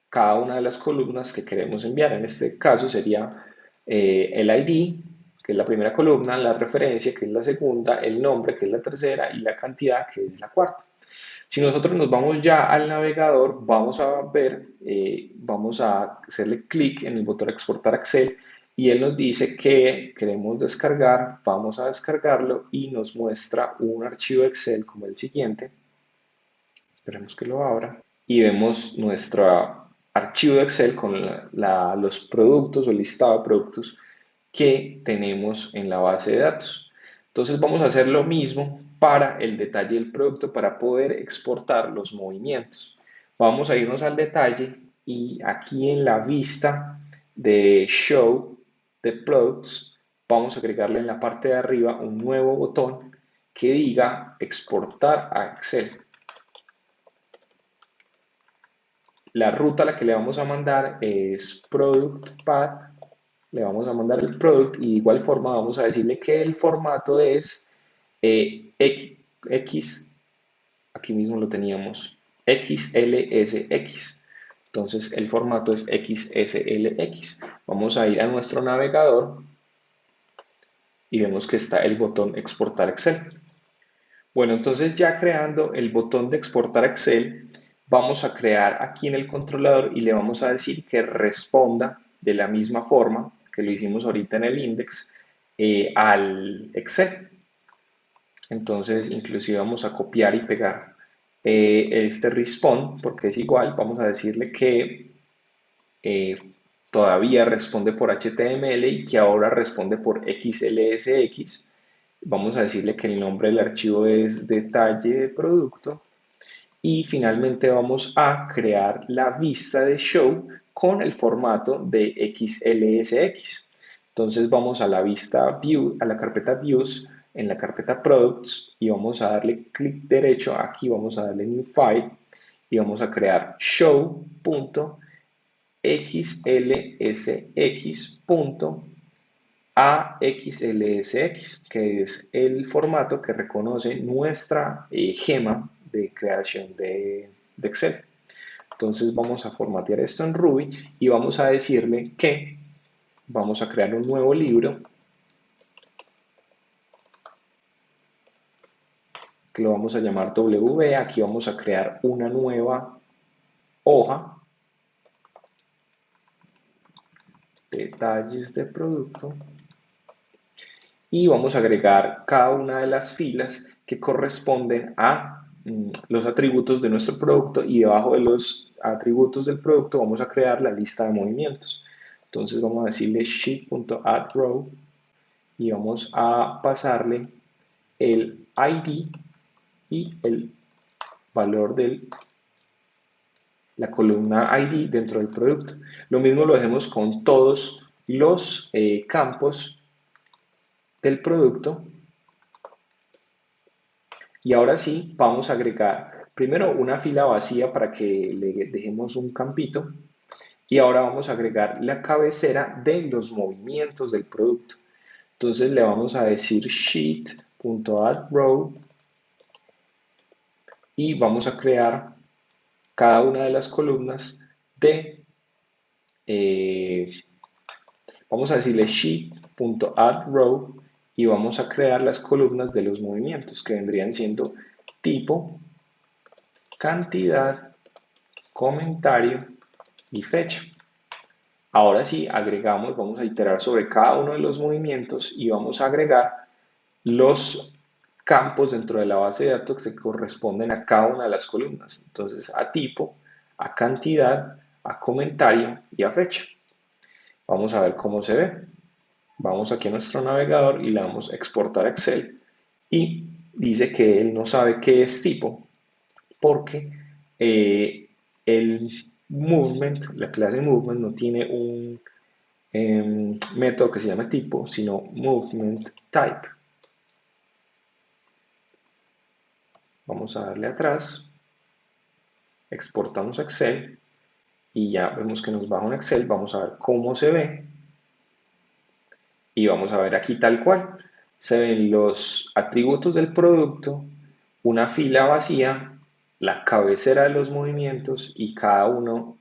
cada una de las columnas que queremos enviar. En este caso sería el ID, que es la primera columna, la referencia, que es la segunda, el nombre, que es la tercera, y la cantidad, que es la cuarta. Si nosotros nos vamos ya al navegador, vamos a ver, vamos a hacerle clic en el botón exportar a Excel y él nos dice que queremos descargar, vamos a descargarlo y nos muestra un archivo Excel como el siguiente. Esperemos que lo abra y vemos nuestro archivo de Excel con los productos o el listado de productos que tenemos en la base de datos. Entonces vamos a hacer lo mismo para el detalle del producto para poder exportar los movimientos. Vamos a irnos al detalle y aquí en la vista de Show the Products vamos a agregarle en la parte de arriba un nuevo botón que diga exportar a Excel. La ruta a la que le vamos a mandar es product path, le vamos a mandar el product y de igual forma vamos a decirle que el formato es X, aquí mismo lo teníamos, XLSX. Entonces el formato es XSLX. Vamos a ir a nuestro navegador y vemos que está el botón exportar Excel. Bueno, entonces ya creando el botón de exportar Excel, vamos a crear aquí en el controlador y le vamos a decir que responda de la misma forma que lo hicimos ahorita en el index al Excel. Entonces, inclusive vamos a copiar y pegar este respond porque es igual. Vamos a decirle que eh, todavía responde por HTML y que ahora responde por XLSX. Vamos a decirle que el nombre del archivo es detalle de producto y finalmente vamos a crear la vista de show con el formato de XLSX. Entonces vamos a la vista view, a la carpeta views, en la carpeta products y vamos a darle clic derecho aquí, vamos a darle new file y vamos a crear show.xlsx.axlsx, que es el formato que reconoce nuestra gema de creación de Excel. Entonces vamos a formatear esto en Ruby y vamos a decirle que vamos a crear un nuevo libro que lo vamos a llamar W. Aquí vamos a crear una nueva hoja, detalles de producto, y vamos a agregar cada una de las filas que corresponden a los atributos de nuestro producto y debajo de los atributos del producto vamos a crear la lista de movimientos. Entonces vamos a decirle sheet.addRow y vamos a pasarle el ID y el valor de la columna ID dentro del producto. Lo mismo lo hacemos con todos los campos del producto. Y ahora sí, vamos a agregar primero una fila vacía para que le dejemos un campito. Y ahora vamos a agregar la cabecera de los movimientos del producto. Entonces le vamos a decir sheet.addRow y vamos a crear cada una de las columnas de, eh, vamos a decirle sheet.addRow y vamos a crear las columnas de los movimientos que vendrían siendo tipo, cantidad, comentario y fecha. Ahora sí, agregamos, vamos a iterar sobre cada uno de los movimientos y vamos a agregar los campos dentro de la base de datos que corresponden a cada una de las columnas. Entonces, a tipo, a cantidad, a comentario y a fecha. Vamos a ver cómo se ve. Vamos aquí a nuestro navegador y le damos exportar a Excel y dice que él no sabe qué es tipo porque el movement, la clase movement no tiene un método que se llama tipo, sino movement type. Vamos a darle atrás exportamos a Excel y ya vemos que nos baja un Excel. Vamos a ver cómo se ve y vamos a ver aquí tal cual. Se ven los atributos del producto, una fila vacía, la cabecera de los movimientos y cada uno.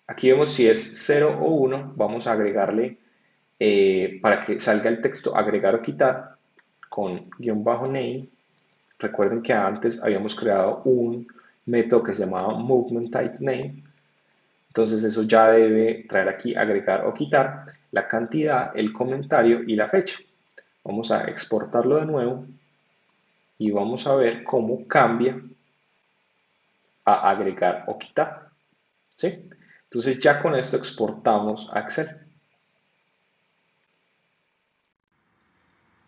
Aquí vemos si es 0 o 1, vamos a agregarle, para que salga el texto, agregar o quitar con guión bajo name. Recuerden que antes habíamos creado un método que se llamaba movement type name. Entonces eso ya debe traer aquí agregar o quitar la cantidad, el comentario y la fecha. Vamos a exportarlo de nuevo y vamos a ver cómo cambia a agregar o quitar. ¿Sí? Entonces ya con esto exportamos a Excel.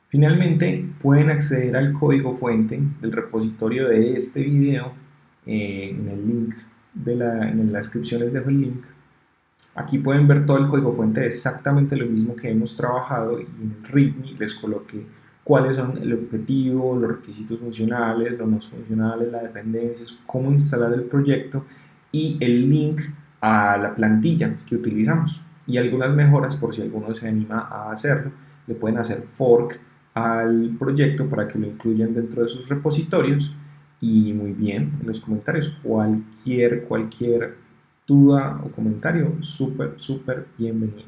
Finalmente, pueden acceder al código fuente del repositorio de este video en el link en la descripción les dejo el link. Aquí pueden ver todo el código fuente de exactamente lo mismo que hemos trabajado y en el README les coloqué cuáles son el objetivo, los requisitos funcionales, los no funcionales, las dependencias, cómo instalar el proyecto y el link a la plantilla que utilizamos y algunas mejoras por si alguno se anima a hacerlo. Le pueden hacer fork al proyecto para que lo incluyan dentro de sus repositorios y muy bien, en los comentarios cualquier duda o comentario, súper bienvenido.